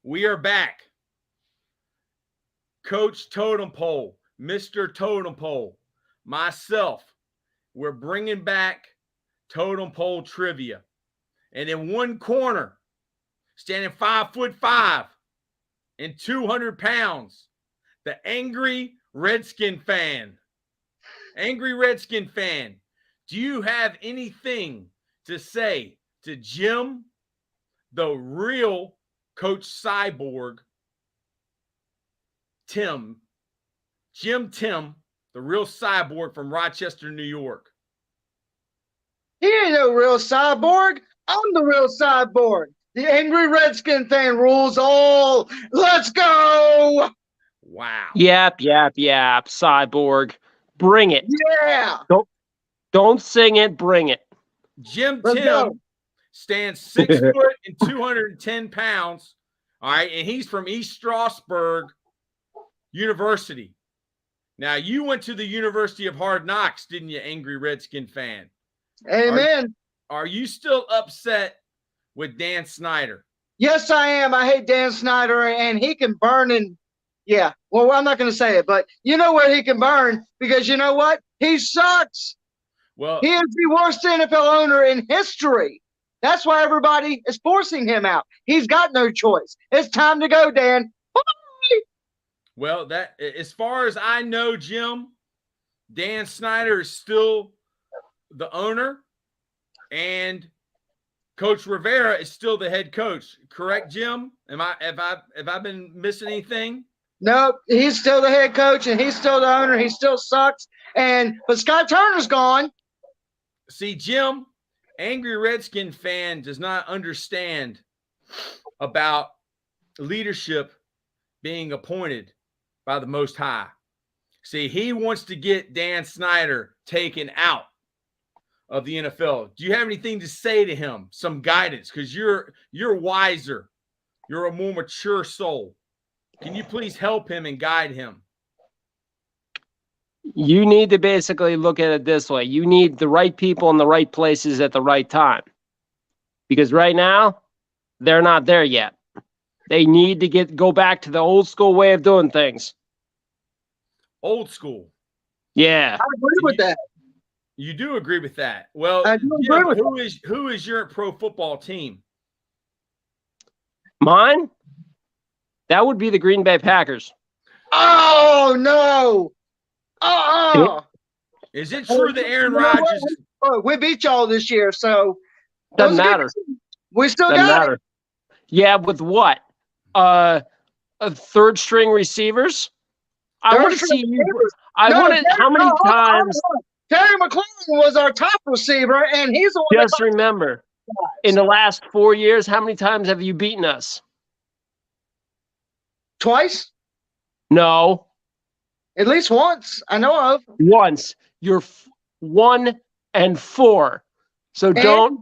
We are back. Coach Totem Pole, Mr. Totem Pole, myself, we're bringing back Totem Pole trivia. And in one corner, standing 5'5" and 200 pounds, the angry Redskin fan. Angry Redskin fan, do you have anything to say to Jim, the real Coach Psyborg, Tim, the real Cyborg from Rochester, New York? He ain't no real cyborg. I'm the real cyborg. The angry Redskin fan rules all. Let's go. Wow. Yap. Cyborg. Bring it. Yeah. Don't sing it. Bring it. Jim Let's Tim go. stands 6 foot and 210 pounds. All right. And he's from East Stroudsburg University. Now, you went to the University of Hard Knocks, didn't you, angry Redskin fan? Amen. Are you still upset with Dan Snyder? Yes, I am. I hate Dan Snyder, and he can burn in. Yeah. Well, I'm not going to say it, but you know where he can burn, because you know what? He sucks. Well, he is the worst NFL owner in history. That's why everybody is forcing him out. He's got no choice. It's time to go, Dan. Bye. Well, that, as far as I know, Jim, Dan Snyder is still the owner, and Coach Rivera is still the head coach. Correct, Jim? Have I been missing anything? No, he's still the head coach, and he's still the owner. He still sucks. But Scott Turner's gone. See, Jim, angry Redskin fan does not understand about leadership being appointed by the Most High. See, he wants to get Dan Snyder taken out of the NFL. Do you have anything to say to him? Some guidance, because you're wiser. You're a more mature soul. Can you please help him and guide him? You need to basically look at it this way. You need the right people in the right places at the right time. Because right now, they're not there yet. They need to go back to the old school way of doing things. Old school. Yeah. I agree with that. You do agree with that. Well, I do agree with who is your pro football team? Mine? That would be the Green Bay Packers. Oh, no. Oh. Is it true that Aaron Rodgers? We beat y'all this year, so doesn't matter. We still got it. Yeah, with what? A third string receivers? I want to see you. How many times? Terry McLaurin was our top receiver, and he's the one. Just remember, in the last 4 years, how many times have you beaten us? Twice? No. At least once. I know of. Once. You're 1-4. So and don't.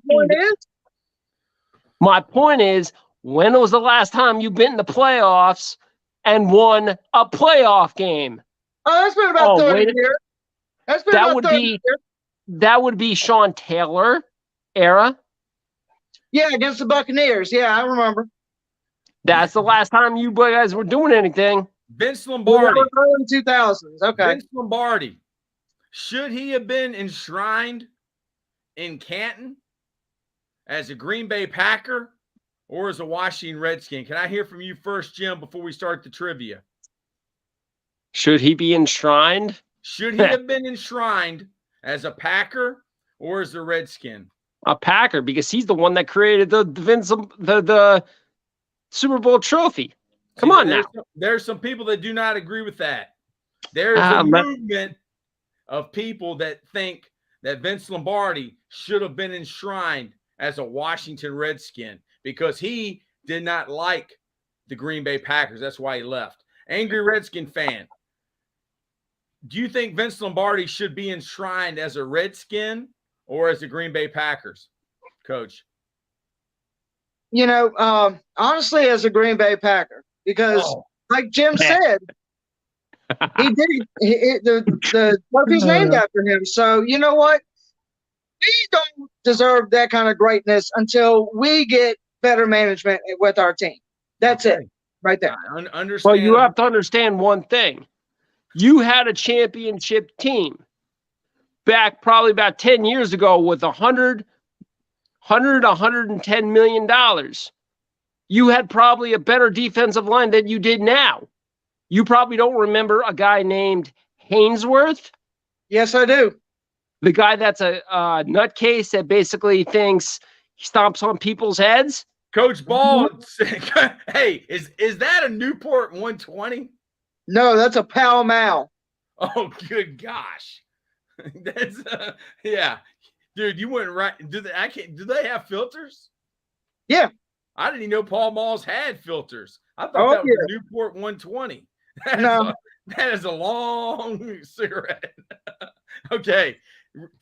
My point is, when was the last time you've been in the playoffs and won a playoff game? Oh, that's been about 30 years. That's been about 30 years. That would be Sean Taylor era. Yeah, against the Buccaneers. Yeah, I remember. That's the last time you guys were doing anything. Vince Lombardi. Early 2000s. Okay. Vince Lombardi. Should he have been enshrined in Canton as a Green Bay Packer or as a Washington Redskin? Can I hear from you first, Jim, before we start the trivia? Should he be enshrined? Should he have been enshrined as a Packer or as a Redskin? A Packer, because he's the one that created the Super Bowl trophy. Come on now. There's some people that do not agree with that. There's a movement of people that think that Vince Lombardi should have been enshrined as a Washington Redskin because he did not like the Green Bay Packers. That's why he left. Angry Redskin fan. Do you think Vince Lombardi should be enshrined as a Redskin or as the Green Bay Packers, Coach? You know, honestly, as a Green Bay Packer, because like Jim said, he did the trophy's named after him. So you know what? We don't deserve that kind of greatness until we get better management with our team. That's Okay. it right there. Understand. Well, you have to understand one thing. You had a championship team back probably about 10 years ago with $110 million. You had probably a better defensive line than you did now. You probably don't remember a guy named Hainsworth? Yes, I do. The guy that's a nutcase that basically thinks he stomps on people's heads? Coach Ball said, hey, is that a Newport 120? No, that's a Pall Mall. Oh, good gosh. That's yeah. Dude, you went right. Do they have filters? Yeah. I didn't even know Paul Malls had filters. I thought Oh, that was a Newport 120. No. That is a long cigarette. Okay.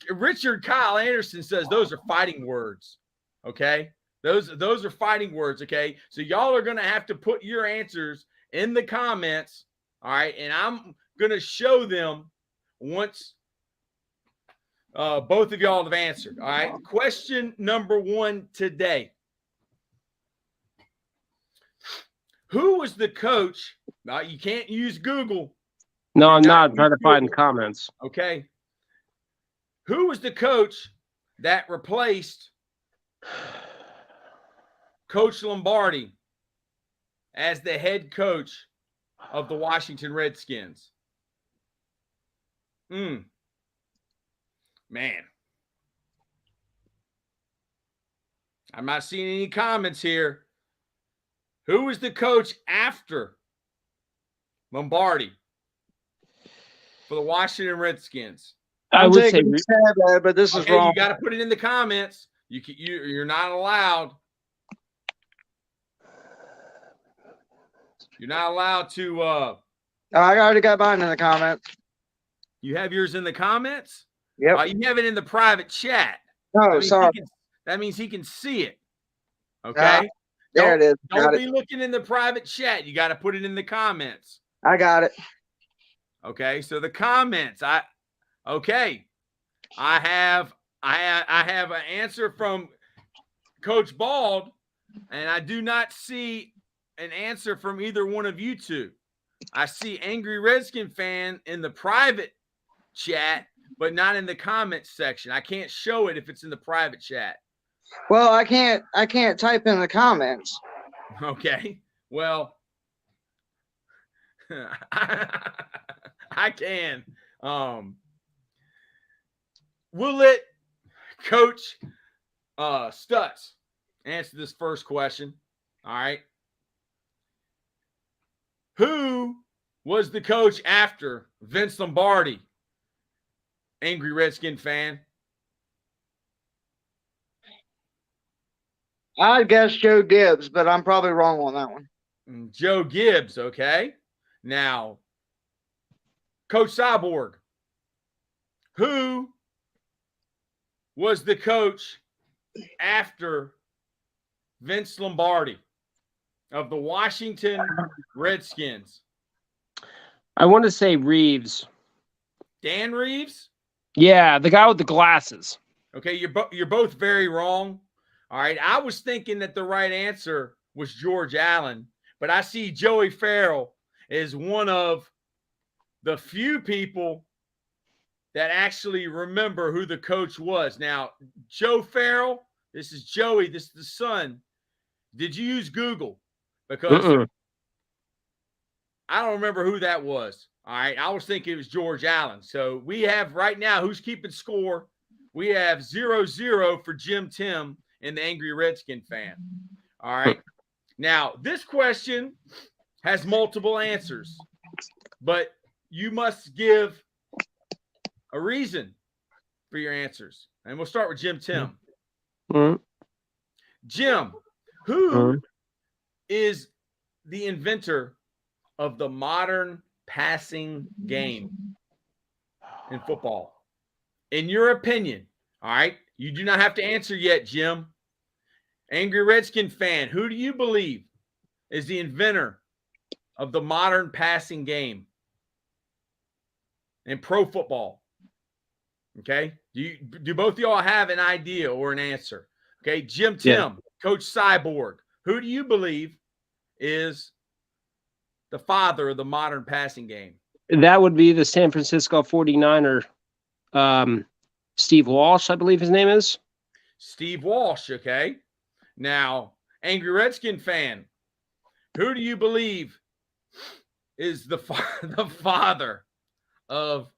Richard Kyle Anderson says those are fighting words. Okay. Those are fighting words. Okay. So y'all are going to have to put your answers in the comments. All right. And I'm going to show them once both of y'all have answered. All right. Question number 1 today. Who was the coach? Now, you can't use Google. No, I'm not trying to find comments. Okay. Who was the coach that replaced Coach Lombardi as the head coach of the Washington Redskins? Man. I'm not seeing any comments here. Who was the coach after Lombardi for the Washington Redskins? I would say, but this is wrong. You got to put it in the comments. You're not allowed. You're not allowed to. I already got mine in the comments. You have yours in the comments? Yep. You have it in the private chat. No, sorry. That means he can see it. Okay. There it is. Don't be looking in the private chat. You got to put it in the comments. I got it. Okay. So the comments. I have an answer from Coach Bald, and I do not see an answer from either one of you two. I see Angry Redskin fan in the private chat, but not in the comments section. I can't show it if it's in the private chat. Well, I can't type in the comments. Okay. Well, I can. We'll let Coach Stutz answer this first question. All right. Who was the coach after Vince Lombardi? Angry Redskin fan. I guess Joe Gibbs, but I'm probably wrong on that one. Joe Gibbs, okay. Now, Coach Psyborg. Who was the coach after Vince Lombardi of the Washington Redskins? I want to say Reeves. Dan Reeves? Yeah, the guy with the glasses. Okay, you're both very wrong. All right, I was thinking that the right answer was George Allen, but I see Joey Farrell is one of the few people that actually remember who the coach was. Now, Joe Farrell, this is Joey, this is the son. Did you use Google? Because I don't remember who that was. All right, I was thinking it was George Allen. So we have right now, who's keeping score? We have 0-0 for Jim Tim and the Angry Redskin fan. All right. Now, this question has multiple answers, but you must give a reason for your answers. And we'll start with Jim Tim. Jim, who is the inventor of the modern passing game in football? In your opinion, all right? You do not have to answer yet, Jim. Angry Redskin fan, who do you believe is the inventor of the modern passing game in pro football? Okay. Do both of y'all have an idea or an answer? Okay. Jim Tim, Coach Psyborg, who do you believe is the father of the modern passing game? That would be the San Francisco 49er, Steve Walsh, I believe his name is. Steve Walsh, okay? Now, Angry Redskin fan, who do you believe is the father of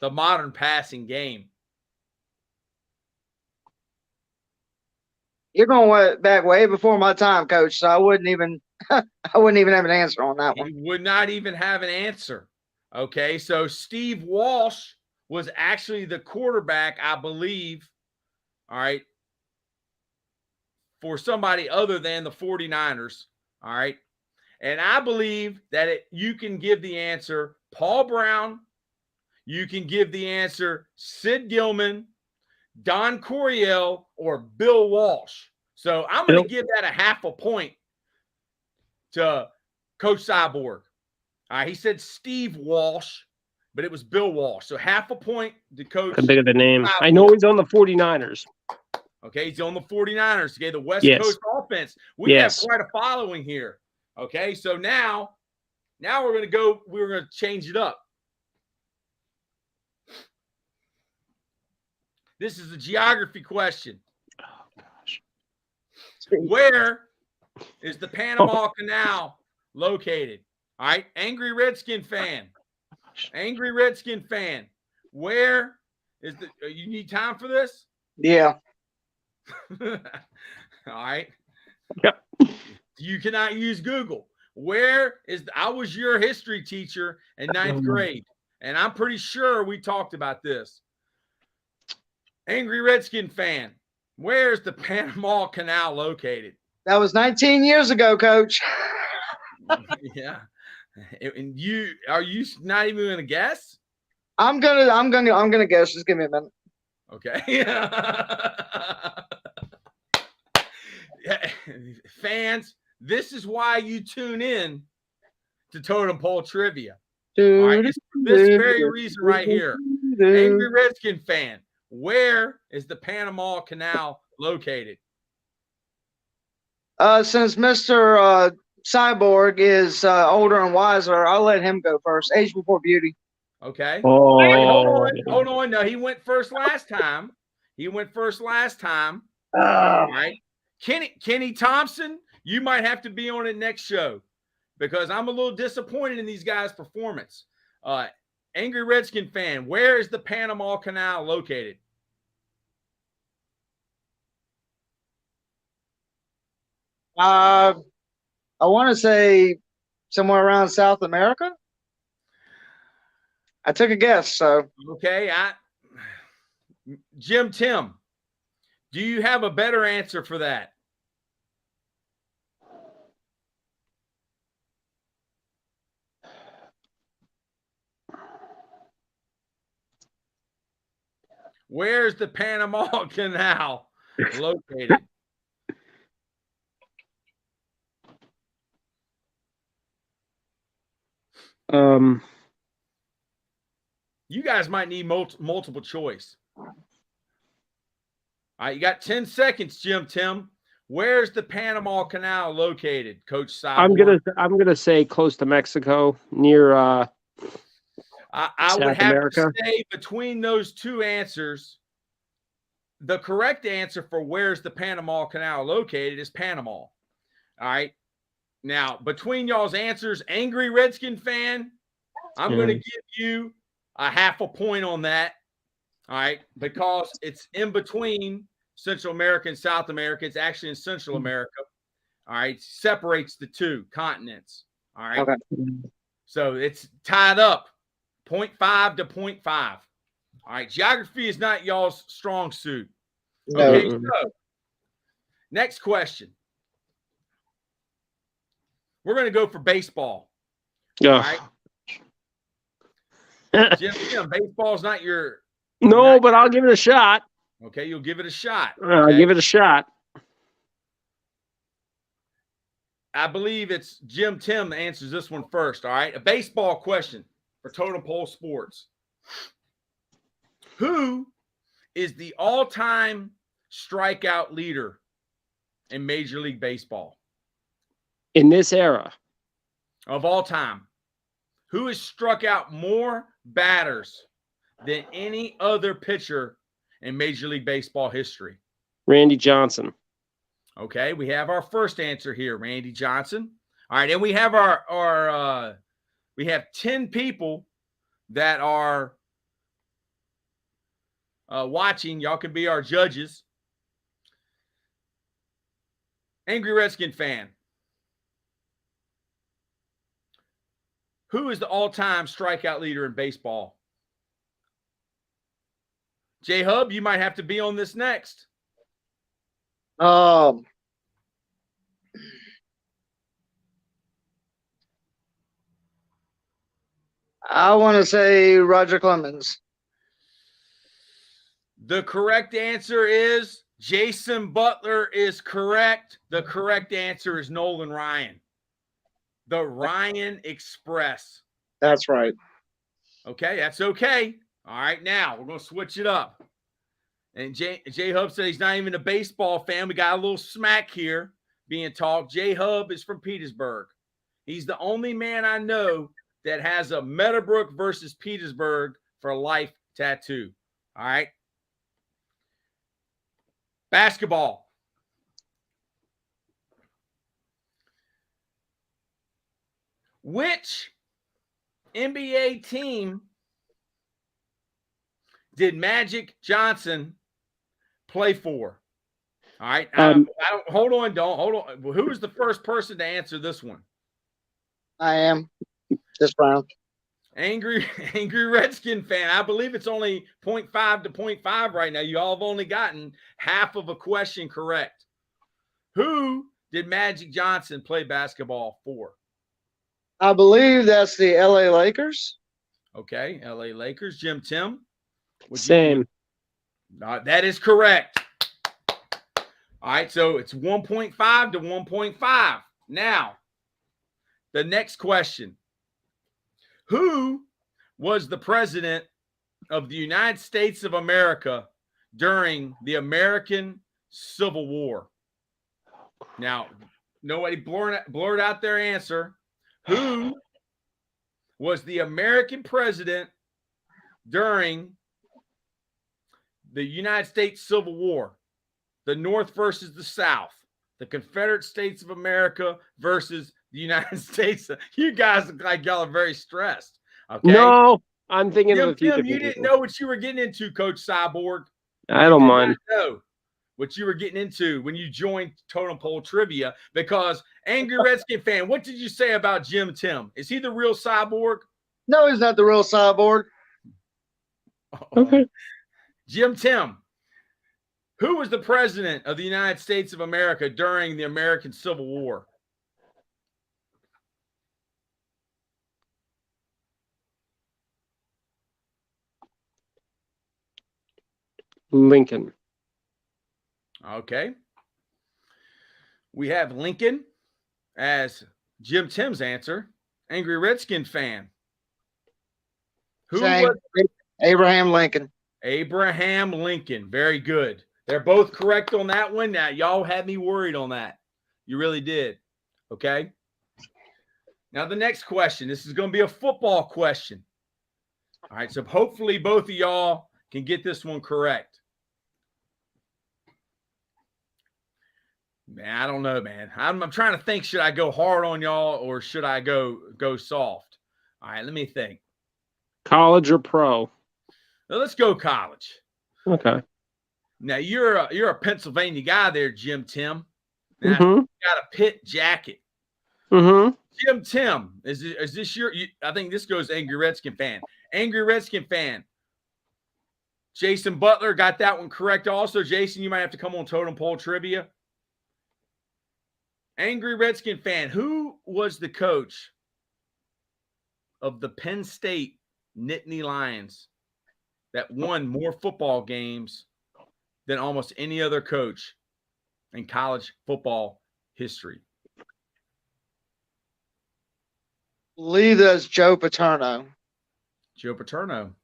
the modern passing game? You're going back way before my time, Coach. So I wouldn't even have an answer on that one. He would not even have an answer. Okay, so Steve Walsh was actually the quarterback, I believe, all right, for somebody other than the 49ers, all right? And I believe that you can give the answer Paul Brown, you can give the answer Sid Gilman, Don Coryell, or Bill Walsh. So I'm going to give that a half a point to Coach Psyborg. All right, he said Steve Walsh, but it was Bill Walsh. So half a point to Coach. I think of the name. Psyborg. I know he's on the 49ers. Okay, he's on the 49ers. Okay, the West Yes. Coast offense. We have quite a following here. Okay, so now we're going to change it up. This is a geography question. Oh, gosh. Where is the Panama Canal located? All right, Angry Redskin fan. Angry Redskin fan. Where is you need time for this? Yeah. All right. Yep. You cannot use Google. Where is I was your history teacher in 9th grade, and I'm pretty sure we talked about this. Angry Redskin fan, where is the Panama Canal located? That was 19 years ago, Coach. Yeah. And are you not even going to guess? I'm gonna guess. Just give me a minute. Okay. Fans, this is why you tune in to Totem Pole Trivia. All right, it's for this very reason right here. Angry Redskin fan, where is the Panama Canal located? Since Mr. Psyborg is older and wiser, I'll let him go first. Age before beauty. Okay. Oh. Wait, hold on. No, he went first last time. All right. Kenny Thompson, you might have to be on it next show because I'm a little disappointed in these guys' performance. Angry Redskin fan, where is the Panama Canal located? I want to say somewhere around South America. I took a guess, so. Okay, Tim, do you have a better answer for that? Where's the Panama Canal located? You guys might need multiple choice. All right, you got 10 seconds, Tim. Where's the Panama Canal located, Coach Cyborg? I'm gonna say close to Mexico, near I would have America. to say between those two answers, the correct answer for where's the Panama Canal located is Panama. All right. Now, between y'all's answers, Angry Redskin fan, I'm going to give you a half a point on that. All right. Because it's in between Central America and South America. It's actually in Central America. All right. Separates the two continents. All right. Okay. So it's tied up 0.5 to 0.5. All right. Geography is not y'all's strong suit. No. Okay. So next question. We're going to go for baseball. Yeah. All right. Jim, baseball is not your. No, but I'll give it a shot. Okay, you'll give it a shot. I'll Okay? give it a shot. I believe it's Tim that answers this one first. All right, a baseball question for Totem Pole Sports. Who is the all-time strikeout leader in Major League Baseball? In this era. Of all time. Who has struck out more batters than any other pitcher in Major League Baseball history? Randy Johnson. Okay, we have our first answer here, Randy Johnson. All right, and we have we have 10 people that are watching. Y'all can be our judges. Angry Redskin fan. Who is the all-time strikeout leader in baseball? J-Hub, you might have to be on this next. I want to say Roger Clemens. The correct answer is Jason Butler is correct. The correct answer is Nolan Ryan. The Ryan Express. That's right. Okay, that's okay. All right, now we're going to switch it up. And J-Hub said he's not even a baseball fan. We got a little smack here being talked. J-Hub is from Petersburg. He's the only man I know that has a Meadowbrook versus Petersburg for life tattoo. All right. Basketball. Which NBA team did Magic Johnson play for? All right. Hold on. Who is the first person to answer this one? I am this round. Angry Redskin fan. I believe it's only 0.5 to 0.5 right now. You all have only gotten half of a question correct. Who did Magic Johnson play basketball for? I believe that's the LA Lakers. Okay, LA Lakers. Jim Tim. Same. That is correct. All right, so it's 1.5 to 1.5. Now, the next question. Who was the president of the United States of America during the American Civil War? Now, nobody blurt out their answer. Who was the American president during the United States Civil War? The North versus the South. The Confederate States of America versus the United States. You guys look like y'all are very stressed. Okay. No, I'm thinking of a few Tim, different you didn't people. know what you were getting into, Coach Psyborg. I don't mind. Know what you were getting into when you joined Totem Pole Trivia, because Angry Redskin fan, what did you say about Jim Tim? Is he the real Cyborg? No, he's not the real Cyborg. Okay. Jim Tim. Who was the president of the United States of America during the American Civil War? Lincoln. Okay. We have Lincoln as Jim Tim's answer. Angry Redskin fan. Who was Abraham Lincoln? Abraham Lincoln. Very good. They're both correct on that one. Now, y'all had me worried on that. You really did. Okay. Now, the next question. This is going to be a football question. All right. So, hopefully, both of y'all can get this one correct. Man, I don't know, man. I'm trying to think, should I go hard on y'all or should I go soft? All right, let me think. College or pro? Now, let's go college. Okay. Now, you're a Pennsylvania guy there, Jim Tim. Now, Mm-hmm. you got a Pitt jacket. Mm-hmm. Jim Tim, is this your – I think this goes Angry Redskin fan. Angry Redskin fan. Jason Butler got that one correct also. Jason, you might have to come on Totem Pole Trivia. Angry Redskin fan, who was the coach of the Penn State Nittany Lions that won more football games than almost any other coach in college football history? I believe that's Joe Paterno. Joe Paterno.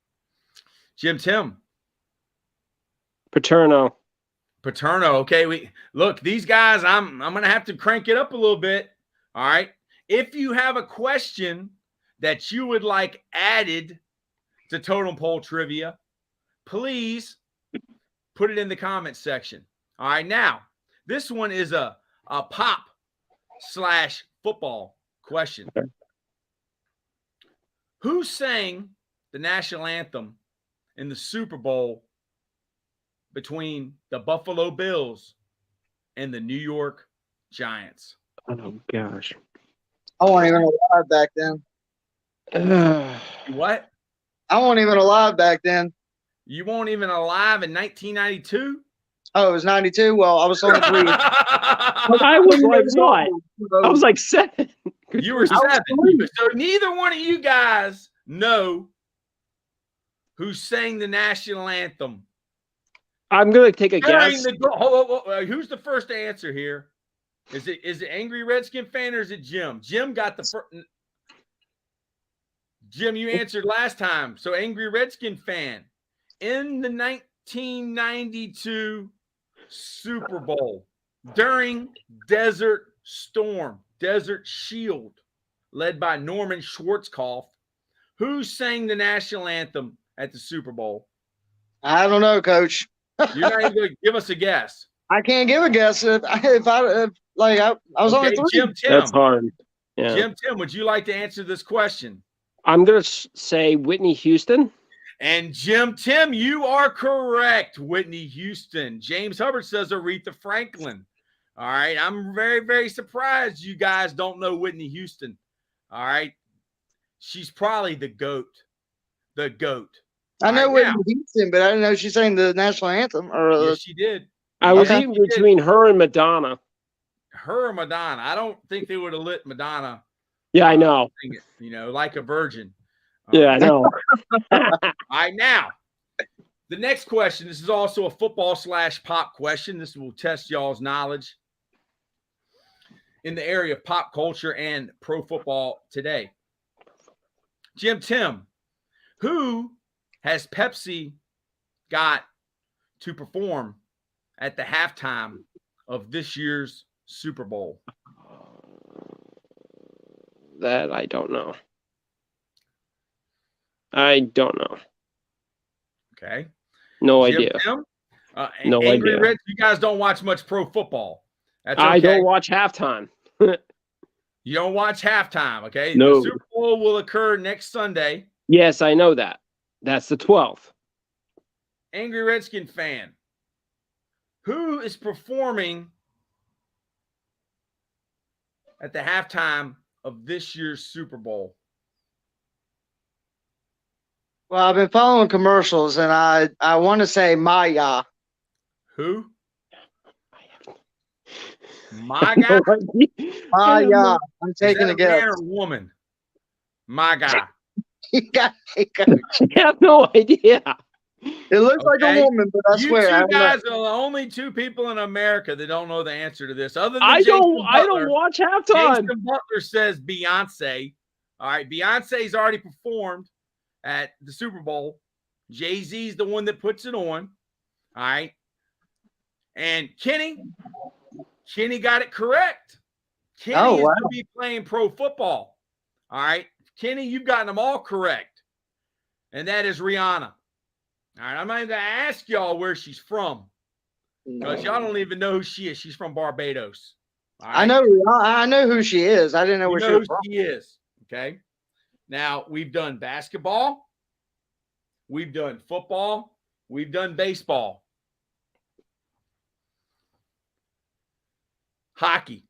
Jim Tim. Paterno. Paterno. Okay, look, these guys, I'm gonna have to crank it up a little bit. All right. If you have a question that you would like added to Totem Pole Trivia, please put it in the comments section. All right. Now, this one is a pop/football question. Okay. Who sang the national anthem in the Super Bowl between the Buffalo Bills and the New York Giants? Oh gosh. I wasn't even alive back then. What? I wasn't even alive back then. You weren't even alive in 1992? Oh, it was 92? Well, I was only 3. I was like, what? I was like 7. You were 7. So neither one of you guys know who sang the national anthem. I'm gonna take a guess. Who's the first to answer here? Is it Angry Redskin fan or is it Jim? Jim got the first. Jim, you answered last time. So Angry Redskin fan. In the 1992 Super Bowl, during Desert Storm, Desert Shield, led by Norman Schwarzkopf, who sang the national anthem at the Super Bowl? I don't know, Coach. You're not even going to give us a guess. I can't give a guess if I was only 3. Jim Tim. That's hard. Yeah. Jim Tim, would you like to answer this question? I'm gonna say Whitney Houston. And Jim Tim, you are correct. Whitney Houston. James Hubbard says Aretha Franklin. All right. I'm very, very surprised you guys don't know Whitney Houston. All right. She's probably the GOAT. The GOAT. I know Whitney Houston, but I didn't know she sang the national anthem. Yes, she did. I was even between her and Madonna. Her or Madonna. I don't think they would have lit Madonna. Yeah, I know. Like a virgin. Yeah, I know. All right, now, the next question. This is also a football/pop question. This will test y'all's knowledge in the area of pop culture and pro football today. Jim Tim, who has Pepsi got to perform at the halftime of this year's Super Bowl? That I don't know. I don't know. Okay. No Jim idea. Tim? No Angry idea. Reds, you guys don't watch much pro football. That's okay. I don't watch halftime. You don't watch halftime, okay? No. The Super Bowl will occur next Sunday. Yes, I know that. That's the 12th. Angry Redskin fan, who is performing at the halftime of this year's Super Bowl? Well, I've been following commercials, and I want to say Maya. Who? My guy? Maya. I'm taking a guess. Man or woman? My guy. I have no idea. It looks like a woman, but I swear. You guys are the only two people in America that don't know the answer to this. Other than I don't watch halftime. Jason Butler says Beyonce. All right, Beyonce's already performed at the Super Bowl. Jay-Z's the one that puts it on. All right. And Kenny got it correct. Kenny is going to be playing pro football. All right. Kenny, you've gotten them all correct. And that is Rihanna. All right. I'm not even going to ask y'all where she's from, because y'all don't even know who she is. She's from Barbados. All right? I know who she is. I didn't know where she was from. She is. Okay. Now, we've done basketball. We've done football. We've done baseball. Hockey.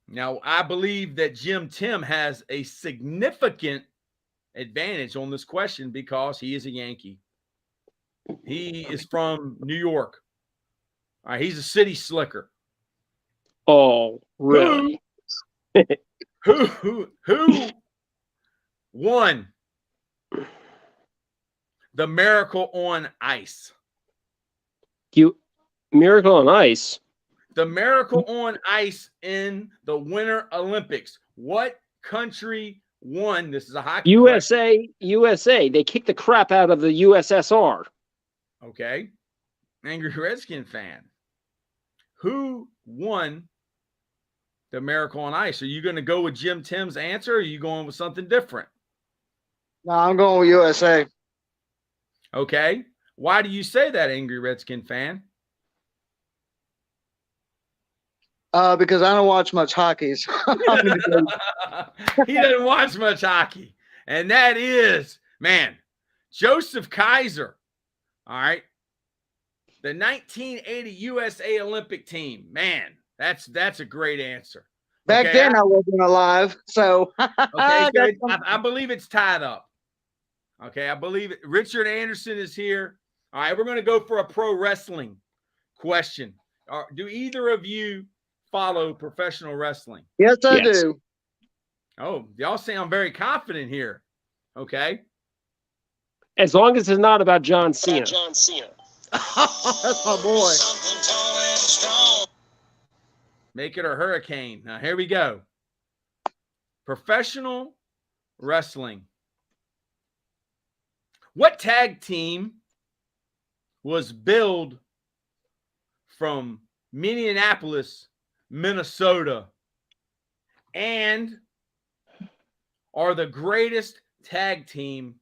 Now, I believe that Jim Tim has a significant advantage on this question because he is a Yankee. He is from New York. All right, he's a city slicker. Oh, really? Who won the Miracle on Ice? Miracle on Ice? The Miracle on Ice in the Winter Olympics. What country won? This is a hockey USA. question. USA. They kicked the crap out of the USSR. Okay. Angry Redskin fan. Who won the Miracle on Ice. Are you going to go with Jim Tim's answer, or are you going with something different? No, I'm going with USA. Okay. Why do you say that, Angry Redskin fan? Because I don't watch much hockey. So He doesn't watch much hockey. And that is, man, Joseph Kaiser. All right. The 1980 USA Olympic team. Man, that's a great answer. Back then I wasn't alive. So, okay, so I believe it's tied up. Okay, I believe it. Richard Anderson is here. All right, we're going to go for a pro wrestling question. Do either of you follow professional wrestling? Yes, I do. Oh, y'all sound very confident here. Okay. As long as it's not about John Cena. That's my boy. Make it a hurricane. Now, here we go. Professional wrestling. What tag team was billed from Minneapolis, Minnesota, and are the greatest tag team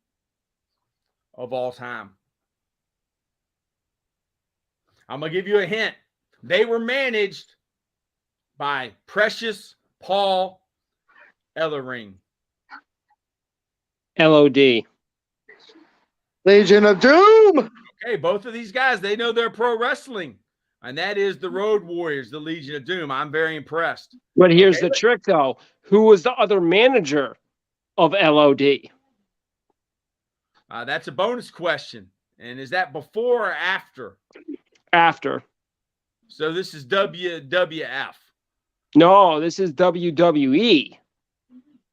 of all time? I'm going to give you a hint. They were managed by Precious Paul Ellering. LOD. Legion of Doom. Okay, both of these guys, they know their pro wrestling, and that is the Road Warriors, the Legion of Doom. I'm very impressed. But here's the trick, though. Who was the other manager of LOD? That's a bonus question. And is that before or after? After. So this is WWF. No, this is WWE.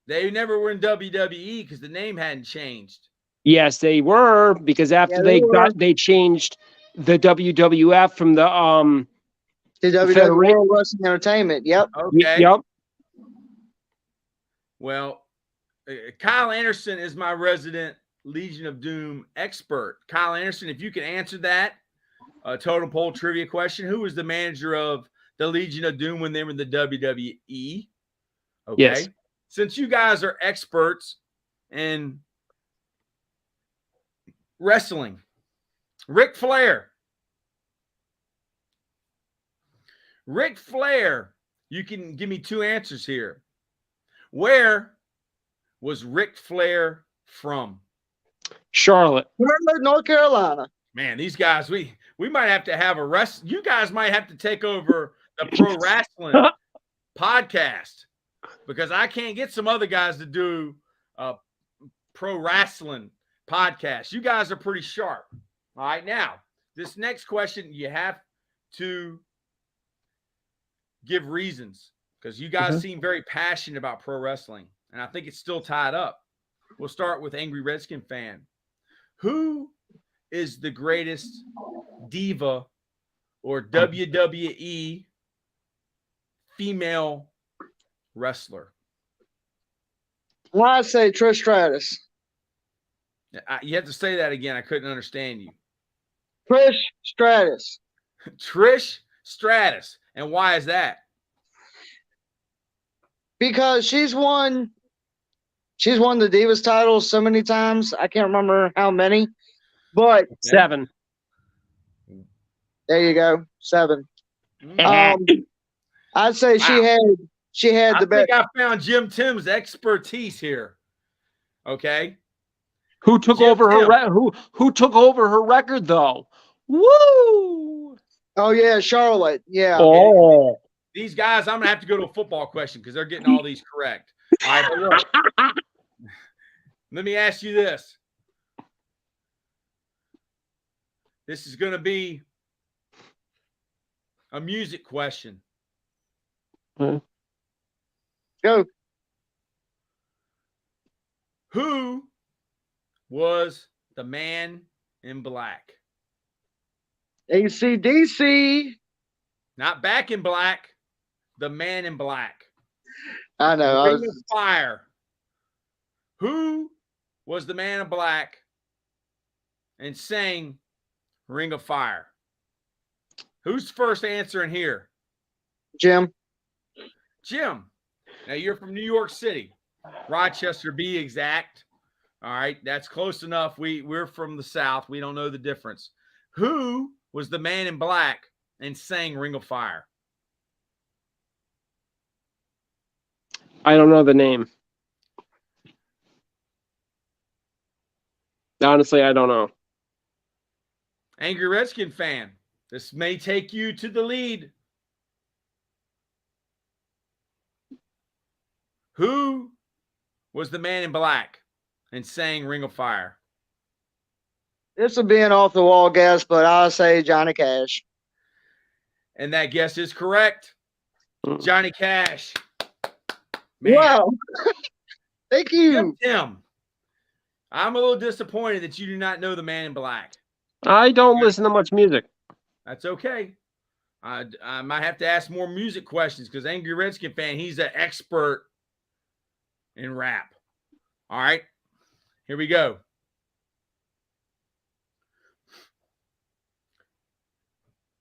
They never were in WWE because the name hadn't changed. Yes, they were, because after they changed the WWF from the WWE World Wrestling Entertainment. Yep. Okay. Yep. Well, Kyle Anderson is my resident Legion of Doom expert. Kyle Anderson, if you can answer that totem pole trivia question, who was the manager of the Legion of Doom when they were in the WWE? Okay. Yes. Since you guys are experts in wrestling, Ric Flair. Ric Flair, you can give me two answers here. Where was Ric Flair from? Charlotte, North Carolina. Man, these guys, we might have to have you guys might have to take over the pro wrestling podcast, because I can't get some other guys to do a pro wrestling podcast. You guys are pretty sharp. All right, now, this next question, you have to give reasons, because you guys seem very passionate about pro wrestling, and I think it's still tied up. We'll start with Angry Redskin fan. Who is the greatest diva or WWE female wrestler? Well, I say Trish Stratus. You have to say that again. I couldn't understand you. Trish Stratus. Trish Stratus. And why is that? Because she's won the Divas titles so many times. I can't remember how many, but 7. There you go, 7. I'd say she had the best. I think I found Jim Tim's expertise here. Okay. Who took over her? Who took over her record though? Woo! Oh yeah, Charlotte. Yeah. Oh. These guys, I'm gonna have to go to a football question because they're getting all these correct. All right, but look, let me ask you this. This is going to be a music question. Go. Who was the man in black? AC/DC. Not Back in Black. The man in black. I know. Ring of Fire. Who was the man in black and sang Ring of Fire? Who's first answer in here? Jim. Jim, now you're from New York City, Rochester, be exact. All right, that's close enough. We're from the South. We don't know the difference. Who was the man in black and sang Ring of Fire? I don't know the name. Honestly, I don't know. Angry Redskin fan, this may take you to the lead. Who was the man in black and sang Ring of Fire? This would be an off-the-wall guess, but I'll say Johnny Cash. And that guess is correct. Johnny Cash. Man. Wow. Thank you. Tim, I'm a little disappointed that you do not know the man in black. I don't listen to much music. That's okay. I might have to ask more music questions because Angry Redskin fan, he's an expert in rap. All right, here we go.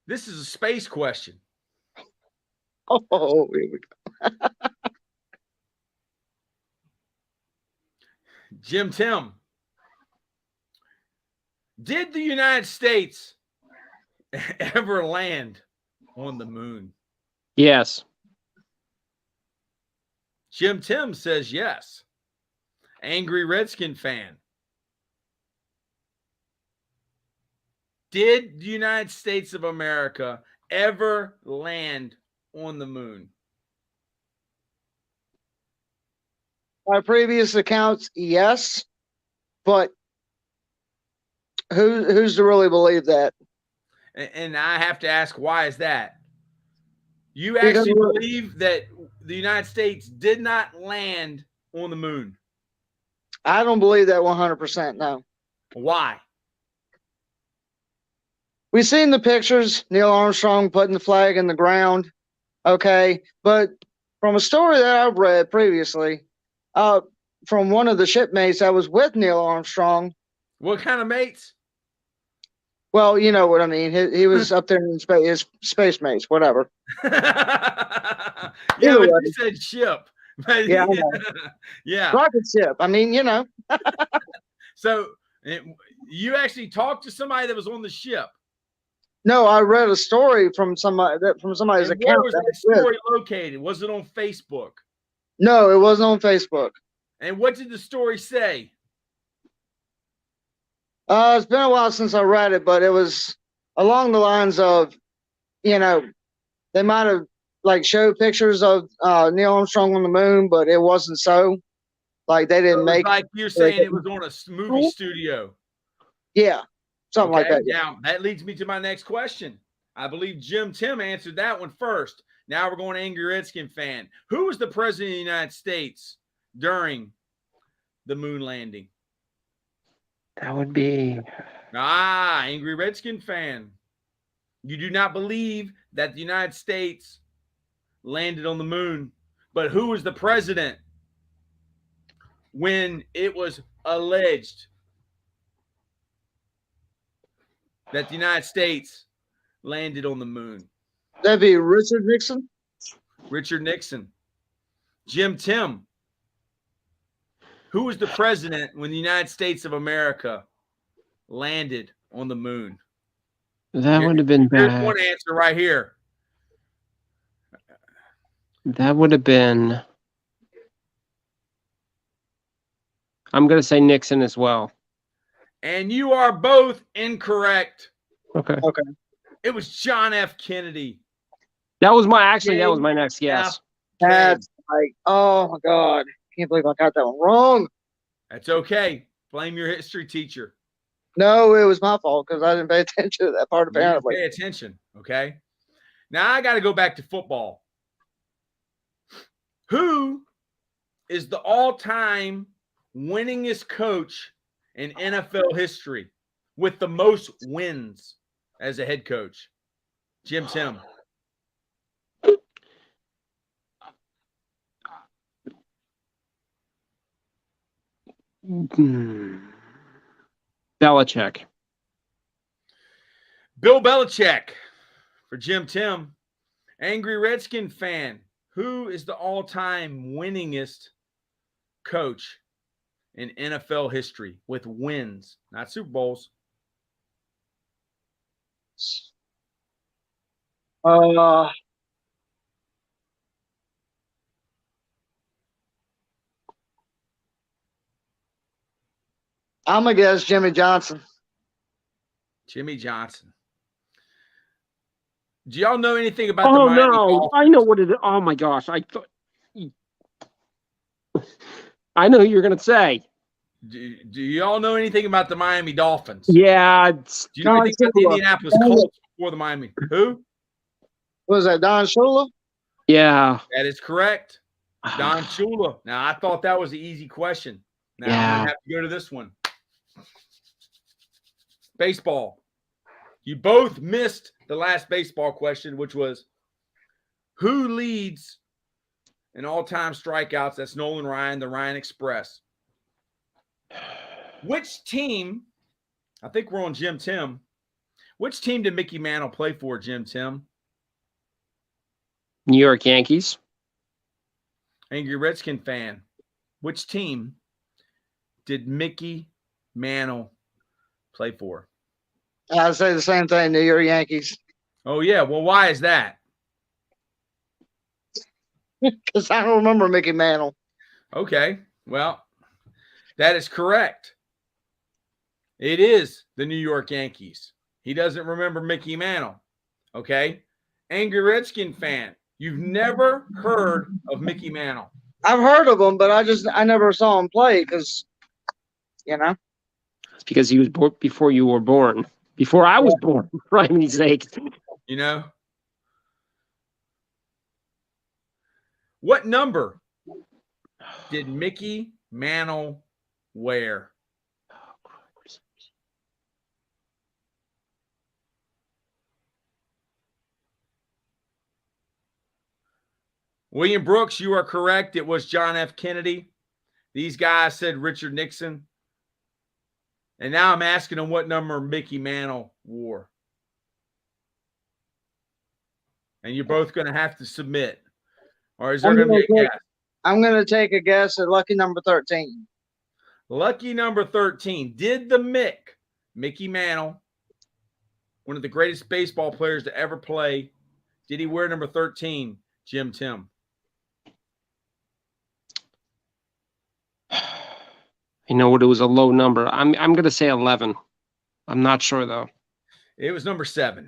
This is a space question. Oh, here we go. Jim Tim, did the United States ever land on the moon? Yes. Jim Tim says yes. Angry Redskin fan, did the United States of America ever land on the moon? By previous accounts, yes, but who's to really believe that? And I have to ask, why is that? You actually believe that the United States did not land on the moon? I don't believe that 100%, no. Why? We've seen the pictures, Neil Armstrong putting the flag in the ground, okay? But from a story that I've read previously, from one of the shipmates that was with Neil Armstrong. What kind of mates? Well, you know what I mean. He was up there in space, his space mates, whatever. Yeah, but you said ship. Yeah, yeah. Rocket ship. I mean, you know. So you actually talked to somebody that was on the ship? No, I read a story from somebody's account. Where was that story located? Was it on Facebook? No, it wasn't on Facebook. And what did the story say? It's been a while since I read it, but it was along the lines of, you know, they might have like showed pictures of Neil Armstrong on the moon, but it wasn't so. Like they didn't make. Like you're saying, it was on a movie studio. Yeah, something like that. Now that leads me to my next question. I believe Jim Tim answered that one first. Now we're going to Angry Redskin fan. Who was the president of the United States during the moon landing? That would be... Angry Redskin fan. You do not believe that the United States landed on the moon. But who was the president when it was alleged that the United States landed on the moon? That'd be Richard Nixon. Richard Nixon. Jim Tim. Who was the president when the United States of America landed on the moon? That would have been bad. Here's one answer right here. That would have been... I'm going to say Nixon as well. And you are both incorrect. Okay. It was John F. Kennedy. That was my next guess. That's like, oh my God. Can't believe I got that one wrong. That's okay. Blame your history teacher. No, it was my fault because I didn't pay attention to that part apparently. Pay attention, okay? Now I got to go back to football. Who is the all-time winningest coach in NFL history with the most wins as a head coach? Jim Tim. Belichick. Bill Belichick for Jim Tim. Angry Redskin fan. Who is the all-time winningest coach in NFL history with wins, not Super Bowls? I'm gonna guess Jimmy Johnson. Jimmy Johnson. Do y'all know anything about the Oh Miami no, Dolphins? I know what it is. Oh my gosh, I know who you're gonna say. Do y'all know anything about the Miami Dolphins? Yeah, Do you know anything about the Indianapolis Colts before the Miami? Who? Was that Don Shula? yeah. That is correct. Don Shula. Now, I thought that was an easy question. Now, I'm going to have to go to this one. Baseball. You both missed the last baseball question, which was who leads in all-time strikeouts? That's Nolan Ryan, the Ryan Express. Which team, I think we're on Jim Tim. Which team did Mickey Mantle play for, Jim Tim? New York Yankees. Angry Redskin fan. Which team did Mickey Mantle play for? I'd say the same thing, New York Yankees. Oh, yeah. Well, why is that? Because I don't remember Mickey Mantle. Okay. Well, that is correct. It is the New York Yankees. He doesn't remember Mickey Mantle. Okay. Angry Redskin fan. You've never heard of Mickey Mantle. I've heard of him, but I never saw him play because, It's because he was born before you were born. Before I was born, for Christ's sake. What number did Mickey Mantle wear? William Brooks, you are correct. It was John F. Kennedy. These guys said Richard Nixon. And now I'm asking them what number Mickey Mantle wore. And you're both going to have to submit. Or is there going to be a guess? I'm going to take a guess at lucky number 13. Lucky number 13. Did the Mickey Mantle, one of the greatest baseball players to ever play, did he wear number 13, Jim Tim? I know it was a low number. I'm going to say 11. I'm not sure though. It was number 7.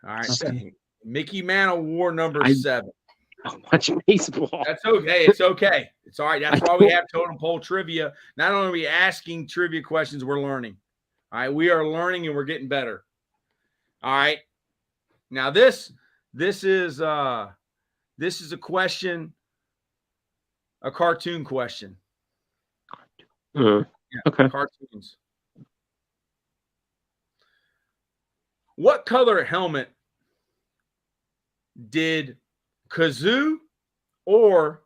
All right. Okay. Mickey Mantle wore number 7. I don't watch baseball. That's okay. It's okay. It's all right. That's why we have Totem Pole trivia. Not only are we asking trivia questions, we're learning. All right. We are learning and we're getting better. All right. Now this is a question, a cartoon question. Yeah, okay. Cartoons. What color helmet did Kazoo or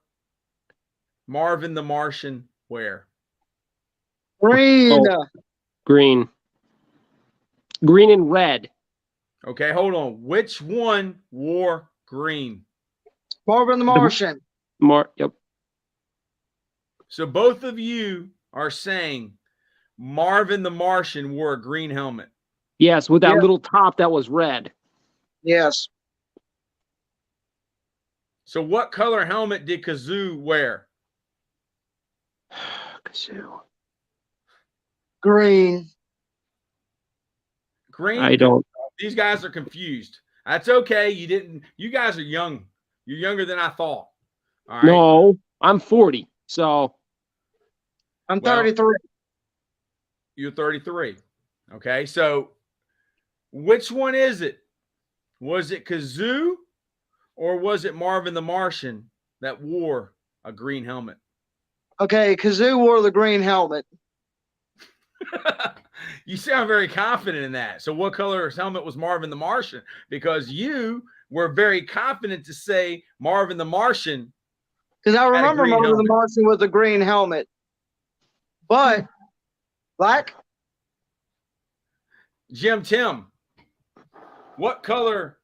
Marvin the Martian wear? Green. Green. Green and red. Okay, hold on. Which one wore green? Marvin the Martian. Yep. So both of you are saying Marvin the Martian wore a green helmet. Yes, with that little top that was red. Yes. So what color helmet did Kazoo wear? Kazoo. Green. Green? I don't. These guys are confused. That's okay. You guys are young. You're younger than I thought. All right. No, I'm 40. So I'm 33. You're 33. Okay. So which one is it? Was it Kazoo or was it Marvin the Martian that wore a green helmet? Okay, Kazoo wore the green helmet. You sound very confident in that. So what color helmet was Marvin the Martian? Because you were very confident to say Marvin the Martian. Because I remember Marvin the Martian with the green helmet. But black? Jim Tim, what color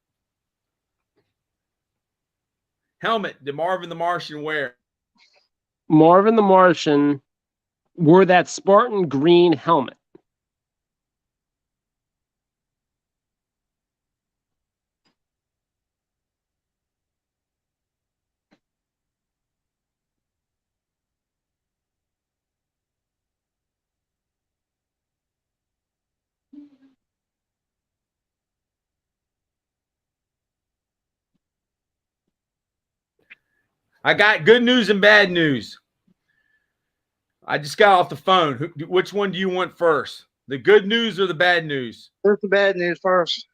helmet did Marvin the Martian wear? Marvin the Martian wore that Spartan green helmet. I got good news and bad news. I just got off the phone. Which one do you want first? The good news or the bad news? What's the bad news first?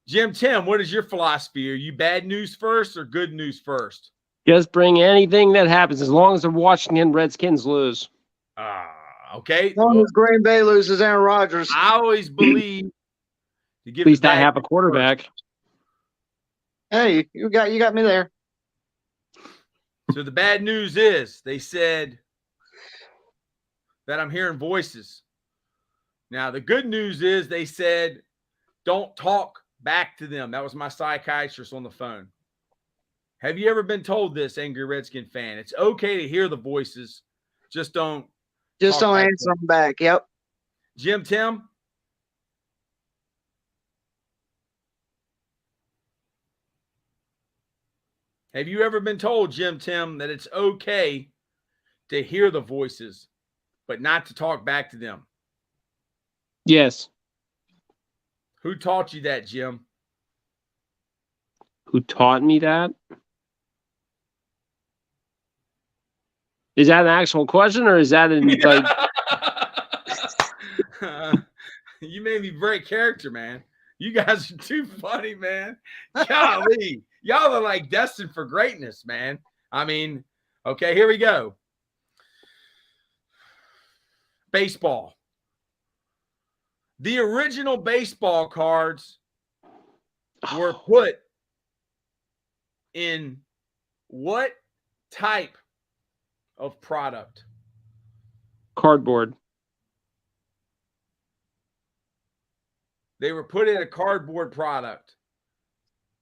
Jim Tim, what is your philosophy? Are you bad news first or good news first? Just bring anything that happens as long as the Washington Redskins lose. Okay. As long as Green Bay loses Aaron Rodgers. I always believe to give At least I have a quarterback. First. Hey, you got me there. So the bad news is they said that I'm hearing voices. Now, the good news is they said don't talk back to them. That was my psychiatrist on the phone. Have you ever been told this, Angry Redskin fan? It's okay to hear the voices. Just don't answer them back. Yep. Jim Tim? Have you ever been told, Jim Tim, that it's okay to hear the voices, but not to talk back to them? Yes. Who taught you that, Jim? Who taught me that? Is that an actual question, or is that in like? You made me break character, man. You guys are too funny, man. Golly, y'all are like destined for greatness, man. I mean, okay, here we go. Baseball. The original baseball cards were put in what type of product? Cardboard. They were put in a cardboard product.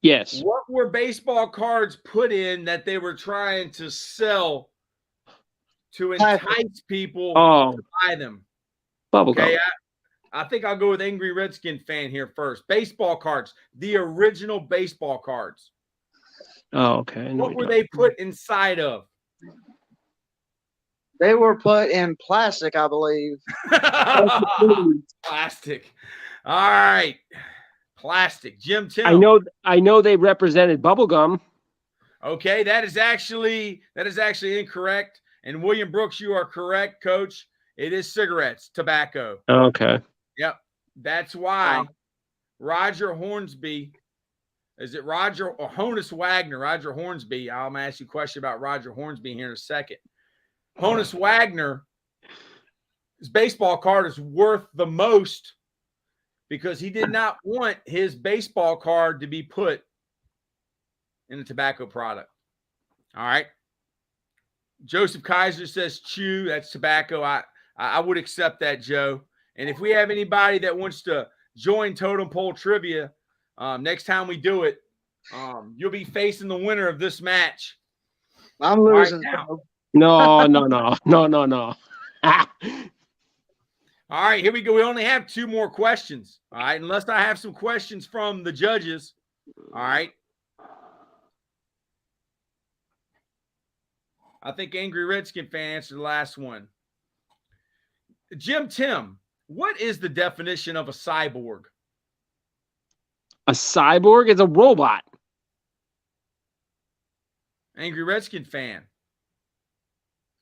Yes. What were baseball cards put in that they were trying to sell to entice people to buy them? Bubblegum. Okay, I think I'll go with Angry Redskin fan here first. Baseball cards, the original baseball cards. Oh, okay. What were they put inside of? They were put in plastic, I believe. Plastic. All right. Plastic. Jim Tim. I know they represented bubblegum. Okay, that is actually incorrect. And William Brooks, you are correct, coach. It is cigarettes, tobacco. Okay. Yep. That's why Roger Hornsby, is it Roger or Honus Wagner? Roger Hornsby. I'm going to ask you a question about Roger Hornsby here in a second. Honus Wagner, his baseball card is worth the most because he did not want his baseball card to be put in a tobacco product. All right. Joseph Kaiser says chew. That's tobacco. I would accept that, Joe. And if we have anybody that wants to join Totem Pole Trivia, next time we do it, you'll be facing the winner of this match. I'm losing. Right now. No. All right, here we go. We only have 2 more questions. All right, unless I have some questions from the judges. All right. I think Angry Redskin fan answered the last one. Jim Tim, what is the definition of a cyborg? A cyborg is a robot. Angry Redskin fan,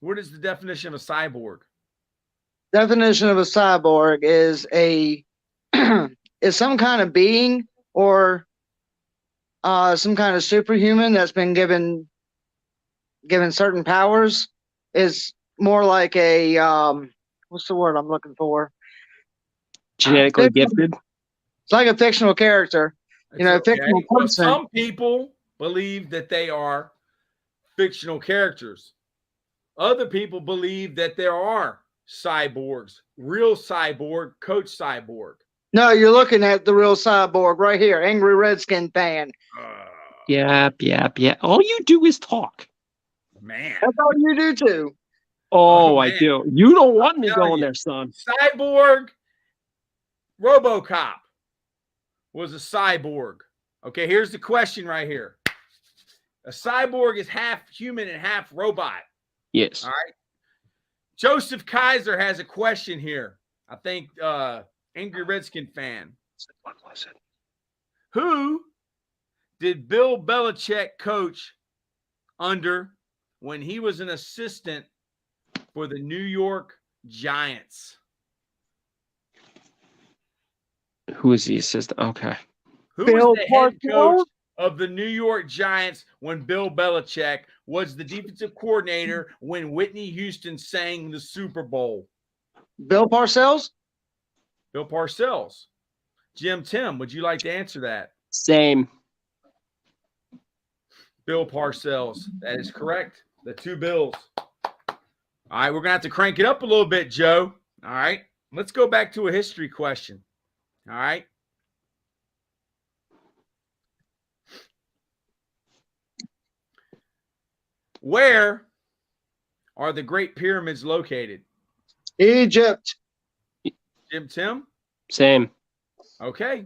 what is the definition of a cyborg? Definition of a cyborg is is some kind of being or some kind of superhuman that's been given certain powers. Is more like a what's the word I'm looking for? Genetically gifted. It's like a fictional character. Fictional person. Well, some people believe that they are fictional characters. Other people believe that there are cyborgs, real cyborg, Coach Cyborg. No, you're looking at the real cyborg right here, Angry Redskin fan. Yep. All you do is talk. Man. That's all you do too. Oh, I man. do. You don't want me tell going you. there, son. Cyborg RoboCop was a cyborg. Okay, here's the question right here. A cyborg is half human and half robot. Yes. All right. Joseph Kaiser has a question here. I think Angry Redskin fan. What was it? Who did Bill Belichick coach under when he was an assistant for the New York Giants? Who is the assistant? Okay. Who Bill was the head Parcells? coach of the New York Giants when Bill Belichick was the defensive coordinator when Whitney Houston sang the Super Bowl? Bill Parcells? Bill Parcells. Tim, would you like to answer that? Same. Bill Parcells. That is correct. The two Bills. All right, we're going to have to crank it up a little bit, Joe. All right, let's go back to a history question. All right. Where are the Great Pyramids located? Egypt. Tim? Same. Okay,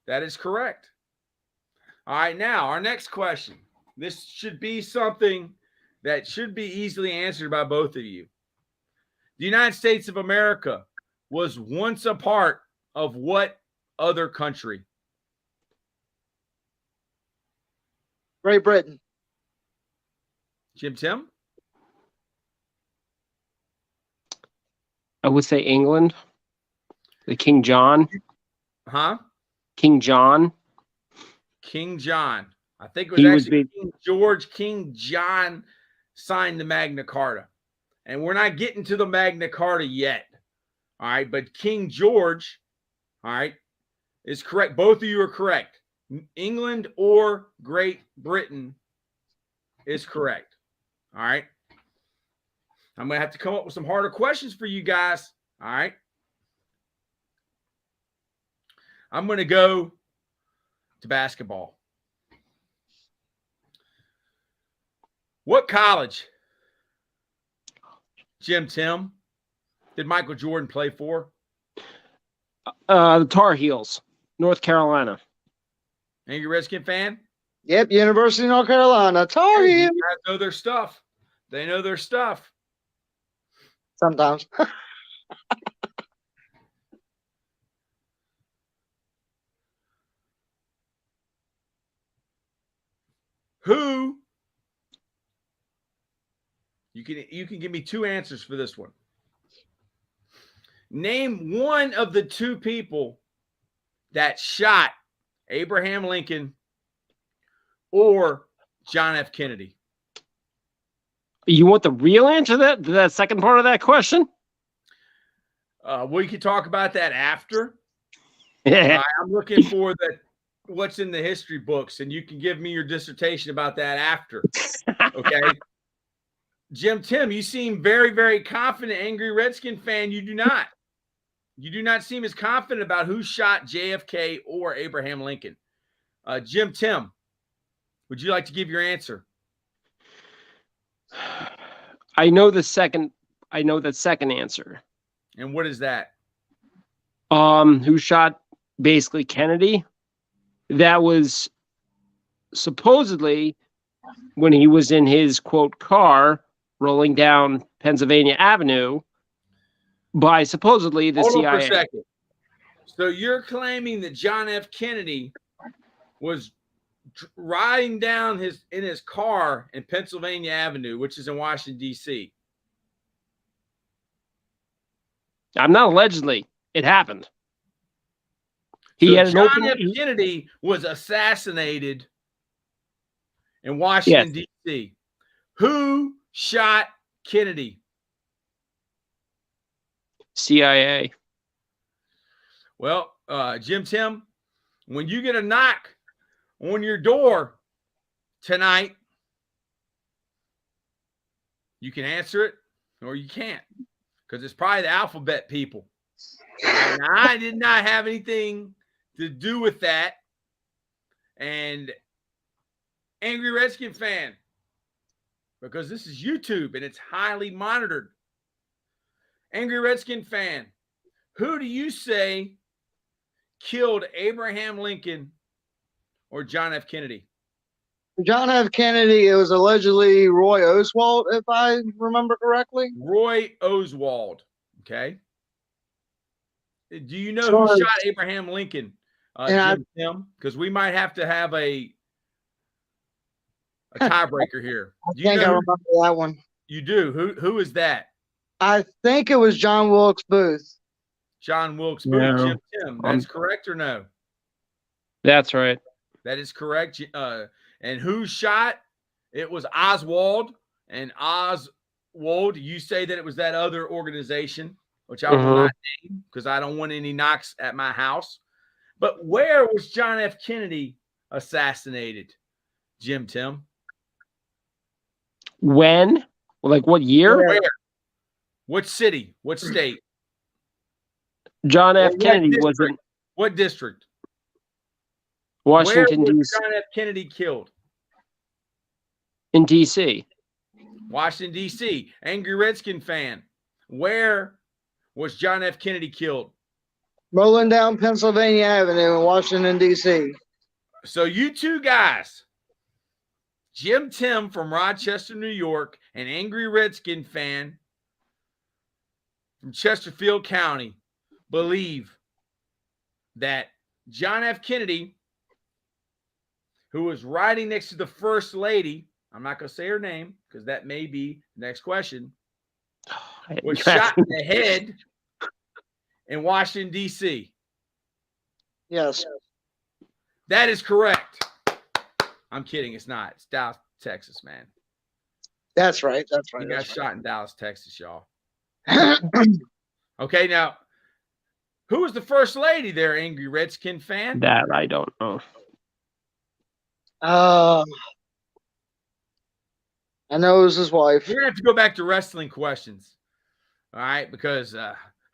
that is correct. All right, now our next question. This should be something that should be easily answered by both of you. The United States of America was once a part of what other country? Great Britain. Tim? I would say England. The King John. Huh? King John. King John. I think it was He was actually big. King George. King John signed the Magna Carta. And we're not getting to the Magna Carta yet. All right. But King George, all right, is correct. Both of you are correct. England or Great Britain is correct. All right. I'm going to have to come up with some harder questions for you guys. All right. I'm going to go to basketball. What college, Tim, did Michael Jordan play for? The Tar Heels, North Carolina. Angry Redskin fan? Yep, University of North Carolina. Tar Hey, Heels. you guys know their stuff. They know their stuff. Sometimes. Who? You can give me two answers for this one. Name one of the two people that shot Abraham Lincoln or John F. Kennedy. You want the real answer to that second part of that question? We could talk about that after. I'm looking for what's in the history books, and you can give me your dissertation about that after. Okay. Tim, you seem very, very confident. Angry Redskin fan, you do not. You do not seem as confident about who shot JFK or Abraham Lincoln. Tim, would you like to give your answer? I know that second answer. And what is that? Who shot basically Kennedy? That was supposedly when he was in his quote car rolling down Pennsylvania Avenue by supposedly the CIA. Hold on for a second. So you're claiming that John F. Kennedy was riding down in his car in Pennsylvania Avenue, which is in Washington, D.C. I'm not allegedly. It happened. John F. Kennedy was assassinated in Washington, D.C. Who shot Kennedy? CIA. Well, Tim, when you get a knock on your door tonight, you can answer it or you can't, because it's probably the alphabet people. Now, I did not have anything to do with that. And Angry Redskin fan, because this is YouTube and it's highly monitored. Angry Redskin fan, who do you say killed Abraham Lincoln or John F. Kennedy? John F. Kennedy, it was allegedly Roy Oswald, if I remember correctly. Roy Oswald. Okay. Do you know Sorry. who shot Abraham Lincoln, Jim Tim? Because we might have to have a tiebreaker here. I think I remember that one. You do. Who is that? I think it was John Wilkes Booth. John Wilkes Booth. No. Jim Tim. That's correct or no? That's right. That is correct. And who shot? It was Oswald. And Oswald, you say that it was that other organization, which I will not name because I don't want any knocks at my house. But where was John F. Kennedy assassinated, Jim Tim? When? Like what year? Where? What city? What state? John F. Kennedy was in what district? Washington, Where was D.C. John F. Kennedy killed? In D.C. Washington, D.C. Angry Redskin fan. Where was John F. Kennedy killed? Rolling down Pennsylvania Avenue in Washington, D.C. So you two guys, Jim Tim from Rochester, New York, and Angry Redskin fan from Chesterfield County, believe that John F. Kennedy, who was riding next to the First Lady, I'm not going to say her name because that may be the next question, was shot in the head in Washington, D.C. Yes. That is correct. I'm kidding. It's not. It's Dallas, Texas, man. That's right. That's right. He got That's shot in Dallas, Texas, y'all. right. Okay, now, who was the First Lady there, Angry Redskin fan? That I don't know. I know it was his wife. We're going to have to go back to wrestling questions. All right, because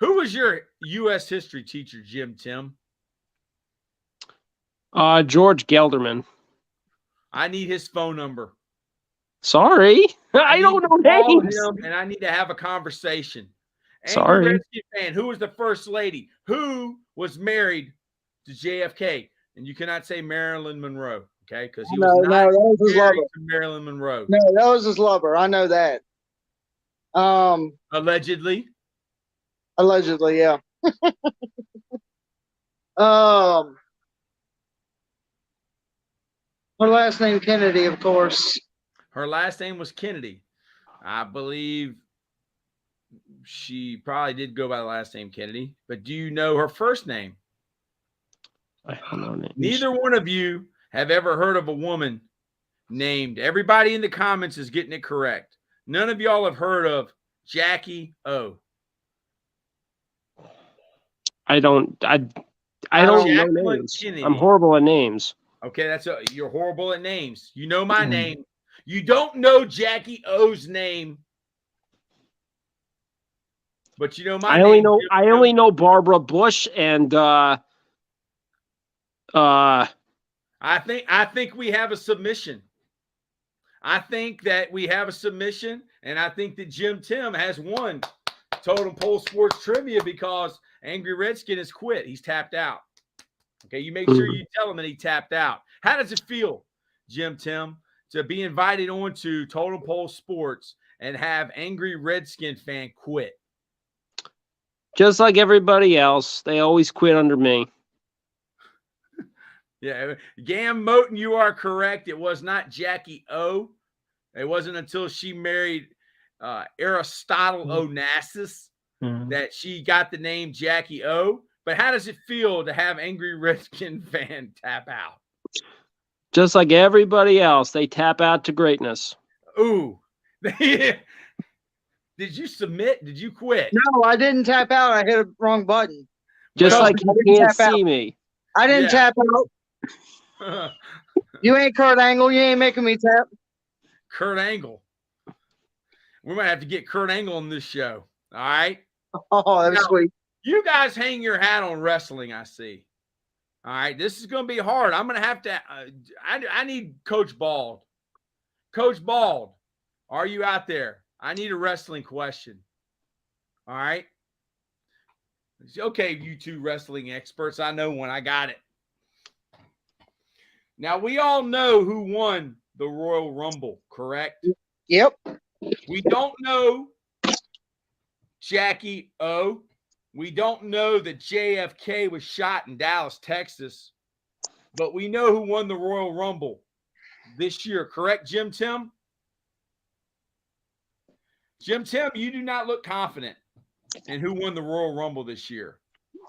who was your U.S. history teacher, Jim Tim? George Gelderman. I need his phone number. Sorry. I don't know names. And I need to have a conversation. Sorry. Redskin fan, who was the First Lady? Who was married to JFK? And you cannot say Marilyn Monroe, okay? Because he was not that was his married lover. to Marilyn Monroe. No, that was his lover. I know that. Allegedly. Allegedly, yeah. Her last name Kennedy, of course. Her last name was Kennedy. I believe she probably did go by the last name Kennedy. But do you know her first name? I don't know names. Neither one of you have ever heard of a woman named. Everybody in the comments is getting it correct. None of y'all have heard of Jackie O. I don't know names. Kennedy. I'm horrible at names. Okay, you're horrible at names. You know my name. You don't know Jackie O's name, but you know my name. I only know Barbara Bush and I think we have a submission. I think that we have a submission, and I think that Jim Tim has won Totem Pole Sports Trivia because Angry Redskin has quit. He's tapped out. Okay, you make sure you tell him that he tapped out. How does it feel, Jim Tim, to be invited on to Totem Pole Sports and have Angry Redskin fan quit? Just like everybody else, they always quit under me. Yeah, Gam Moten, you are correct. It was not Jackie O. It wasn't until she married Aristotle Onassis that she got the name Jackie O. But how does it feel to have Angry Redskin fan tap out? Just like everybody else, they tap out to greatness. Ooh. Did you submit? Did you quit? No, I didn't tap out. I hit a wrong button. Just like you can't see me. I didn't tap out. You ain't Kurt Angle. You ain't making me tap. Kurt Angle. We might have to get Kurt Angle on this show. All right. Oh, that was sweet. You guys hang your hat on wrestling, I see. All right, this is going to be hard. I'm going to have to. I need Coach Bald. Coach Bald, are you out there? I need a wrestling question. All right. Okay, you two wrestling experts. I know one. I got it. Now, we all know who won the Royal Rumble, correct? Yep. We don't know Jackie O. We don't know that JFK was shot in Dallas, Texas. But we know who won the Royal Rumble this year, correct, Jim Tim? Jim Tim, you do not look confident in who won the Royal Rumble this year.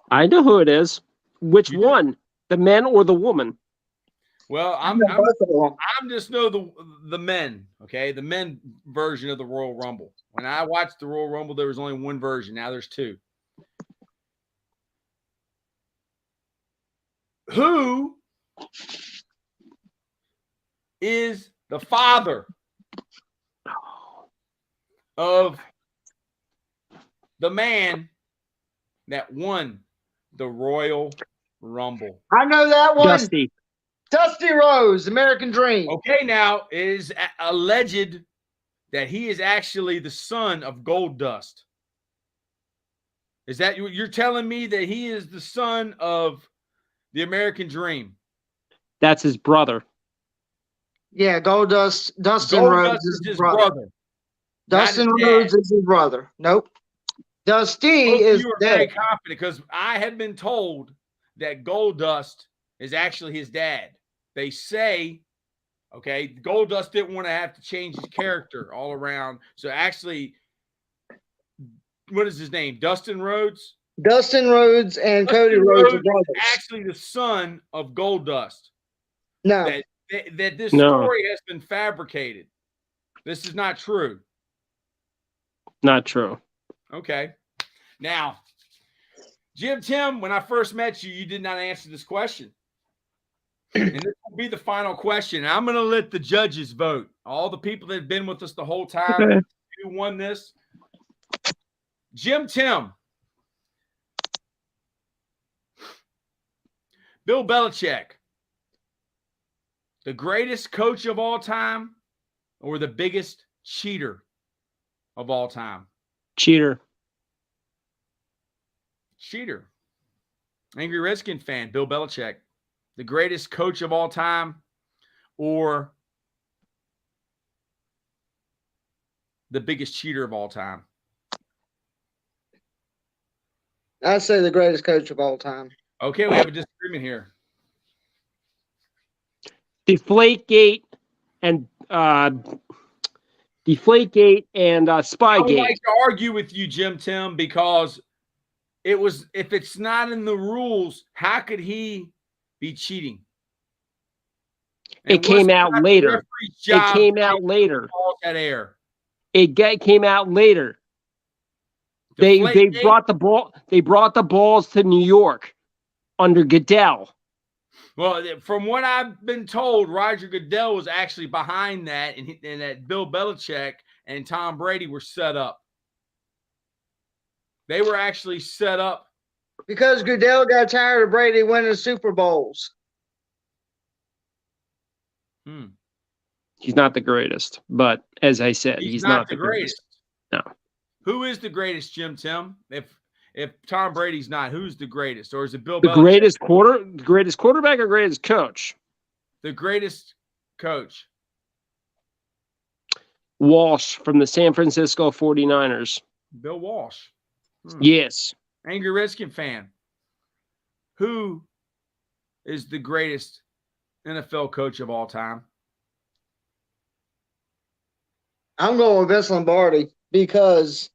I know who it is. Which one? The men or the woman? Well, I'm just know the men, okay? The men version of the Royal Rumble. When I watched the Royal Rumble, there was only one version. Now there's two. Who is the father of the man that won the Royal Rumble? I know that one. Dusty Rhodes, American Dream. Okay, now it is alleged that he is actually the son of Goldust. Is that you're telling me that he is the son of the American Dream? That's his brother. Yeah, Dustin Rhodes is his brother. Dustin Rhodes is his brother. Nope. Dusty is you are dead. very confident because I have been told that Goldust is actually his dad. They say, okay, Goldust didn't want to have to change his character all around. So actually, what is his name? Dustin Rhodes? Dustin Rhodes and Cody Rhodes are brothers. Actually the son of Goldust. No. That this story has been fabricated. This is not true. Not true. Okay. Now, Jim Tim, when I first met you, you did not answer this question. And this will be the final question. I'm going to let the judges vote. All the people that have been with us the whole time who won this. Jim Tim. Bill Belichick. The greatest coach of all time or the biggest cheater of all time? Cheater. Angry Redskin fan, Bill Belichick. The greatest coach of all time or the biggest cheater of all time? I'd say the greatest coach of all time. Okay, we have a disagreement here. Deflategate and Spygate. I would like to argue with you, Jim Tim, because if it's not in the rules, how could he be cheating? It came out later. It came out later. It came out later. They brought the ball. They brought the balls to New York under Goodell. Well, from what I've been told, Roger Goodell was actually behind that, and that Bill Belichick and Tom Brady were set up. They were actually set up because Goodell got tired of Brady winning Super Bowls. He's not the greatest, but as I said, he's not the greatest. No. Who is the greatest, Jim Tim? If Tom Brady's not, who's the greatest? Or is it Bill the Belichick? Greatest quarterback or greatest coach? The greatest coach. Walsh from the San Francisco 49ers. Bill Walsh. Yes. Angry Redskin fan. Who is the greatest NFL coach of all time? I'm going with Vince Lombardi because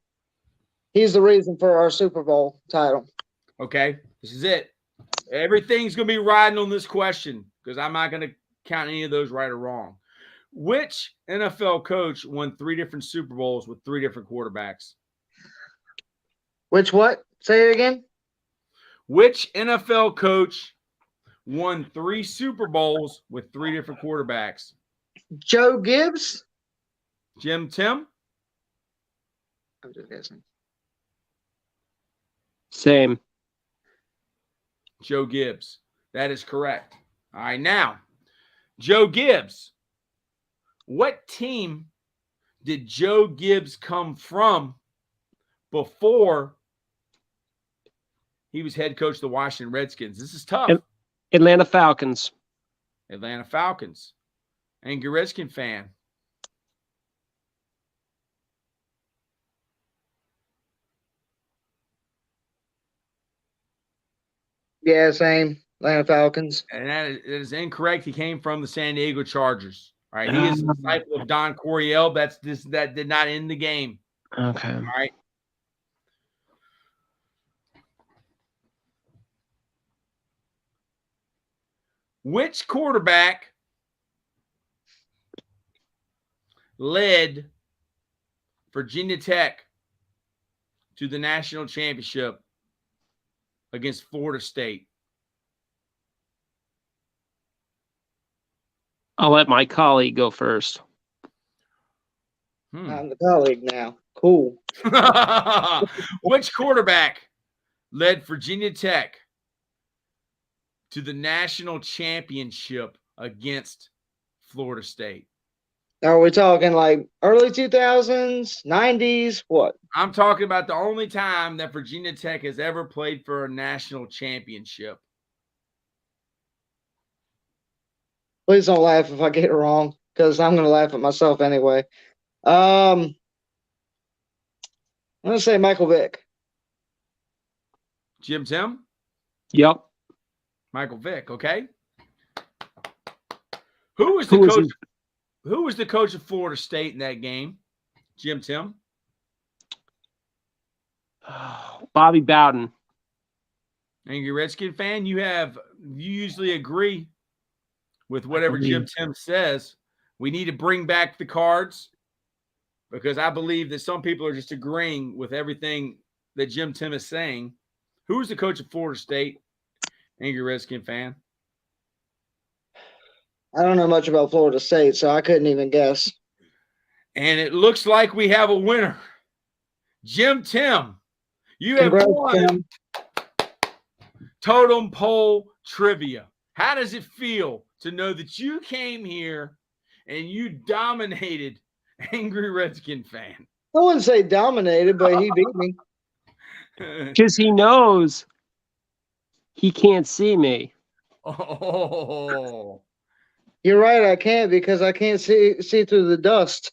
he's the reason for our Super Bowl title. Okay, this is it. Everything's going to be riding on this question because I'm not going to count any of those right or wrong. Which NFL coach won 3 different Super Bowls with 3 different quarterbacks? Which what? Say it again. Which NFL coach won 3 Super Bowls with 3 different quarterbacks? Joe Gibbs? Jim Tim? I'm just guessing. Same. Joe Gibbs. That is correct. All right, now, Joe Gibbs. What team did Joe Gibbs come from before he was head coach of the Washington Redskins? This is tough. Atlanta Falcons. Atlanta Falcons. Angry Redskin fan. Yeah, same. Atlanta Falcons. And that is incorrect. He came from the San Diego Chargers. All right. He is a disciple of Don Coryell. That did not end the game. Okay. All right. Which quarterback led Virginia Tech to the national championship against Florida State? I'll let my colleague go first. I'm the colleague now. Cool. Which quarterback led Virginia Tech to the national championship against Florida State? Are we talking like early 2000s, 90s? What? I'm talking about the only time that Virginia Tech has ever played for a national championship. Please don't laugh if I get it wrong, because I'm going to laugh at myself anyway. I'm going to say Michael Vick. Jim Tim? Yep. Michael Vick, okay. Who was the coach of Florida State in that game? Jim Tim? Bobby Bowden. Angry Redskin fan, you usually agree with whatever Jim Tim says. We need to bring back the cards because I believe that some people are just agreeing with everything that Jim Tim is saying. Who was the coach of Florida State? Angry Redskin fan. I don't know much about Florida State, so I couldn't even guess. And it looks like we have a winner. Jim Tim, you have won Totem Pole Trivia. How does it feel to know that you came here and you dominated Angry Redskin fan? I wouldn't say dominated, but he beat me. Because he knows he can't see me. Oh. You're right, I can't because I can't see through the dust.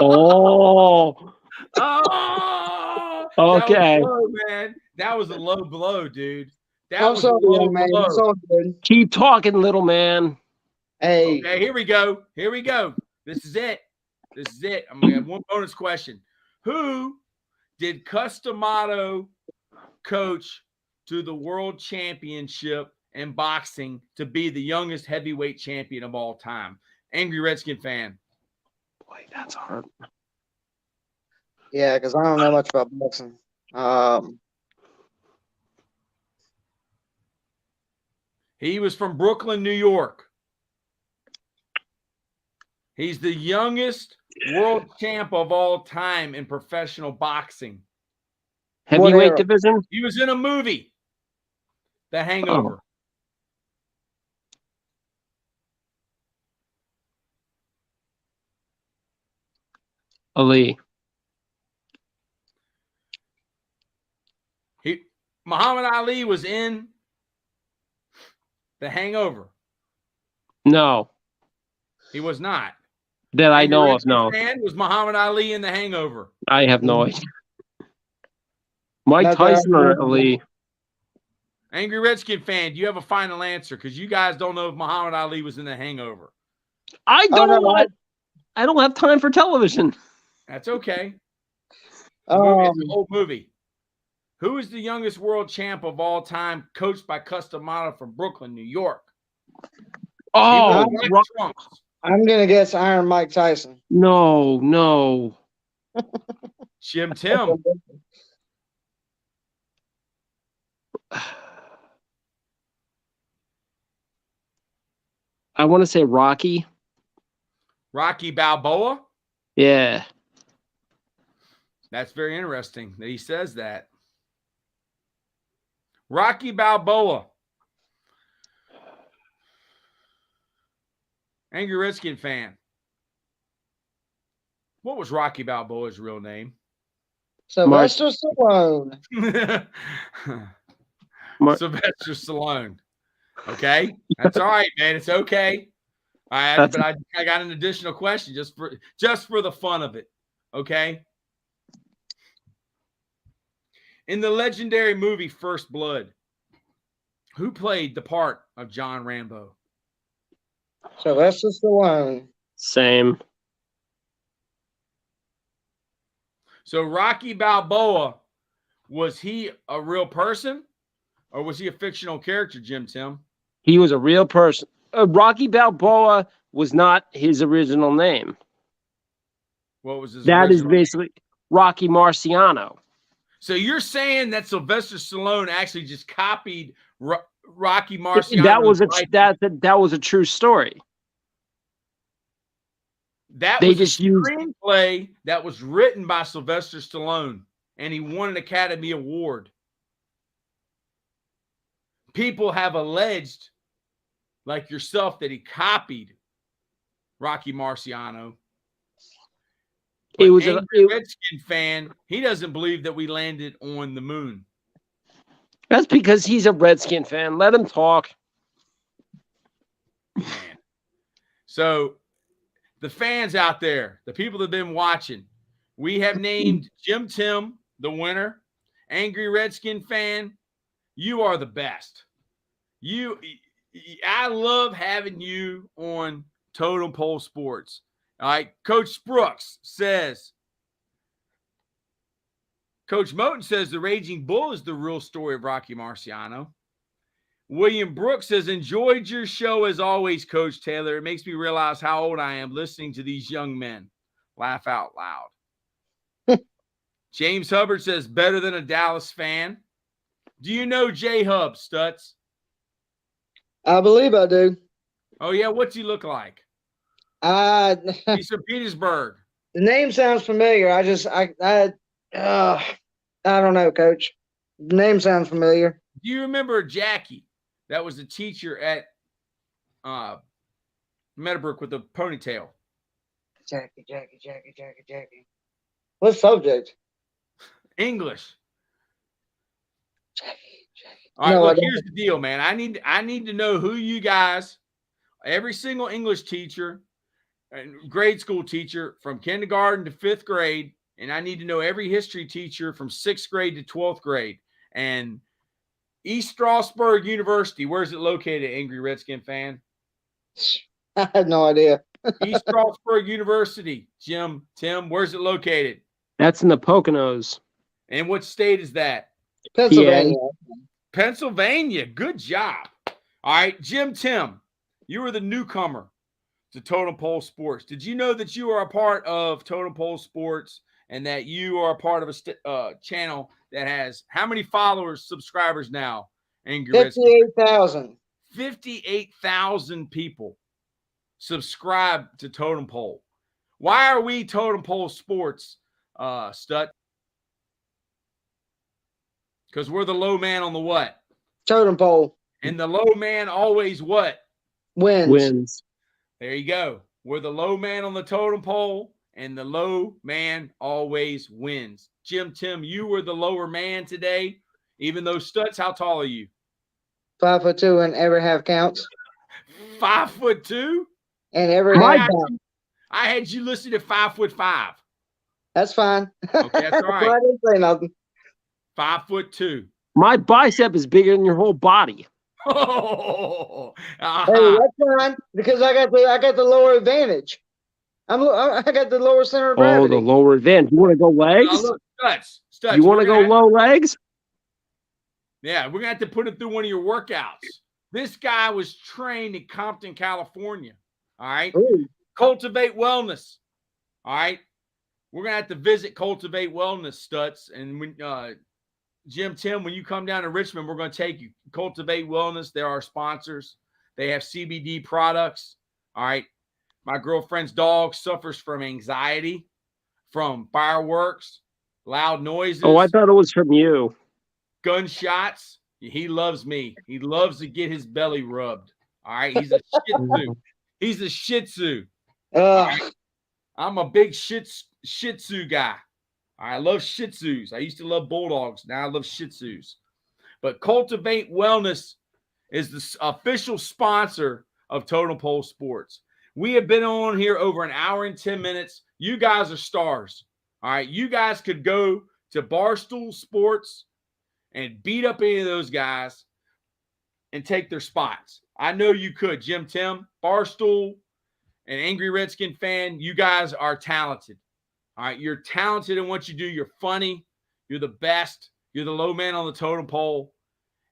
Oh. Oh. Okay. That was low, man. That was a low blow, dude. That I'm was sorry, a low young man. blow. It's all good. Keep talking, little man. Hey. Okay, here we go. This is it. I'm going to have one bonus question. Who did Customato coach to the world championship in boxing to be the youngest heavyweight champion of all time? Angry Redskin fan. Boy, that's hard. Yeah, because I don't know much about boxing. He was from Brooklyn, New York. He's the youngest world champ of all time in professional boxing. Heavyweight division? He was in a movie, The Hangover. Ali. Muhammad Ali was in The Hangover. No. He was not. That I know of, no. Was Muhammad Ali in The Hangover? I have no idea. Mike Tyson or Ali? Angry Redskin fan, do you have a final answer? Because you guys don't know if Muhammad Ali was in The Hangover. I don't have time for television. That's okay. It's an old movie. Who is the youngest world champ of all time, coached by Customato from Brooklyn, New York? I'm going to guess Iron Mike Tyson. No. Jim Tim. I want to say Rocky. Rocky Balboa? Yeah. That's very interesting that he says that. Rocky Balboa Angry Redskin fan. What was Rocky Balboa's real name? Sylvester Stallone. Sylvester Stallone. Okay, that's all right, man. It's okay. But I got an additional question just for the fun of it. Okay. In the legendary movie First Blood, who played the part of John Rambo? Sylvester Stallone. Same. So Rocky Balboa, was he a real person or was he a fictional character, Jim Tim? He was a real person. Rocky Balboa was not his original name. What was his That is original basically Rocky Marciano. So you're saying that Sylvester Stallone actually just copied Rocky Marciano? That was a true story. That they was just a screenplay that was written by Sylvester Stallone, and he won an Academy Award. People have alleged, like yourself, that he copied Rocky Marciano. But Redskin fan, he doesn't believe that we landed on the moon. That's because he's a Redskin fan. Let him talk. Man. So the fans out there, the people that have been watching, we have named Jim Tim the winner. Angry Redskin fan, you are the best. I love having you on Totem Pole Sports. All right, Coach Brooks says, Coach Moten says the Raging Bull is the real story of Rocky Marciano. William Brooks says, enjoyed your show as always, Coach Taylor. It makes me realize how old I am listening to these young men. Laugh out loud. James Hubbard says, better than a Dallas fan. Do you know J-Hub, Stutz? I believe I do. Oh, yeah? What's he look like? He's from Petersburg. The name sounds familiar. I don't know, Coach. The name sounds familiar. Do you remember Jackie? That was the teacher at Meadowbrook with the ponytail. Jackie. What subject? English. Jackie. All right, look, here's the deal, man. I need to know who you guys, every single English teacher, and grade school teacher from kindergarten to 5th grade, and I need to know every history teacher from 6th grade to 12th grade. And East Stroudsburg University, where's it located, Angry Redskin fan? I had no idea. East Stroudsburg University, Tim, where's it located? That's in the Poconos. And what state is that? Pennsylvania. Pennsylvania. Good job. All right, Tim, you were the newcomer to Totem Pole Sports. Did you know that you are a part of Totem Pole Sports and that you are a part of a channel that has how many followers, subscribers now? 58,000. 58,000 people subscribe to Totem Pole. Why are we Totem Pole Sports, Stut? Because we're the low man on the what? Totem pole. And the low man always what? Wins. There you go. We're the low man on the totem pole, and the low man always wins. Tim, you were the lower man today, even though Stutz, how tall are you? 5'2" and every half counts. 5'2"? And every half counts. I had you listed at 5'5". That's fine. Okay, that's all right. I didn't say nothing. 5'2". My bicep is bigger than your whole body. Oh, Hey, that's fine because I got the lower advantage. I got the lower center of gravity. Oh, the lower advantage. You want to go legs? Now look, Stutz, you want to go low legs? Yeah, we're gonna have to put it through one of your workouts. This guy was trained in Compton, California. All right, Ooh. Cultivate Wellness. All right, we're gonna have to visit Cultivate Wellness, Stutz, and when Tim, when you come down to Richmond, we're going to take you. Cultivate Wellness. They're our sponsors. They have CBD products. All right. My girlfriend's dog suffers from anxiety, from fireworks, loud noises. Oh, I thought it was from you. Gunshots. He loves me. He loves to get his belly rubbed. All right. He's a Shih Tzu. He's a Shih Tzu. Ugh. I'm a big Shih Tzu guy. I love Shih Tzus. I used to love Bulldogs. Now I love Shih Tzus. But Cultivate Wellness is the official sponsor of Totem Pole Sports. We have been on here over an hour and 10 minutes. You guys are stars. All right. You guys could go to Barstool Sports and beat up any of those guys and take their spots. I know you could. Jim Tim, Barstool, and Angry Redskin fan, you guys are talented. All right. You're talented in what you do. You're funny. You're the best. You're the low man on the totem pole.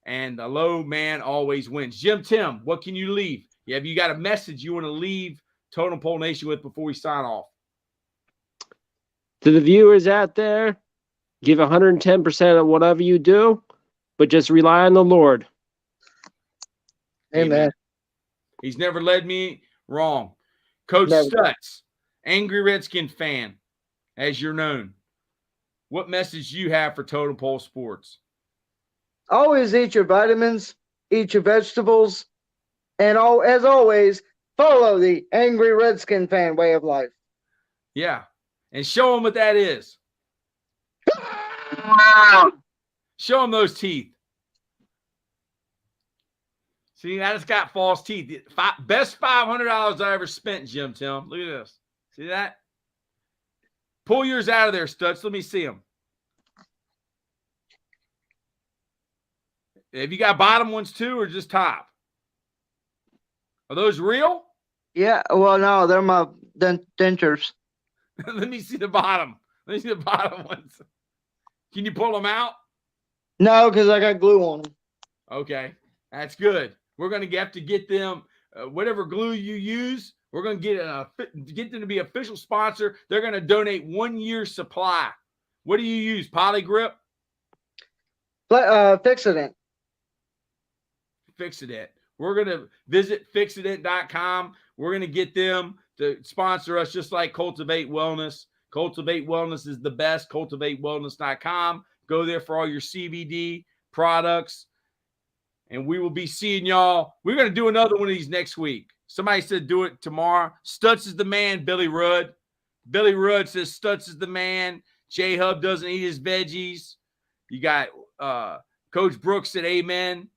And the low man always wins. Jim Tim, what can you leave? Have you got a message you want to leave Totem Pole Nation with before we sign off? To the viewers out there, give 110% of whatever you do, but just rely on the Lord. Amen. He's never led me wrong. Coach Stutz, Angry Redskin fan, as you're known. What message do you have for Totem Pole Sports? Always eat your vitamins, eat your vegetables, and as always, follow the Angry Redskin fan way of life. Yeah. And show them what that is. Show them those teeth. See, I just got false teeth. Best $500 I ever spent, Jim Tim. Look at this. See that? Pull yours out of there, Stutz. Let me see them. Have you got bottom ones too, or just top? Are those real? Yeah. Well, no, they're my dentures. Let me see the bottom. Let me see the bottom ones. Can you pull them out? No, because I got glue on them. Okay, that's good. We're going to have to get them, whatever glue you use, we're going to get them to be official sponsor. They're going to donate 1 year's supply. What do you use, Polygrip? Fixident. Fixident. We're going to visit fixident.com. We're going to get them to sponsor us just like Cultivate Wellness. Cultivate Wellness is the best. CultivateWellness.com. Go there for all your CBD products. And we will be seeing y'all. We're going to do another one of these next week. Somebody said do it tomorrow. Stutz is the man, Billy Rudd. Billy Rudd says Stutz is the man. J-Hub doesn't eat his veggies. You got Coach Brooks said amen.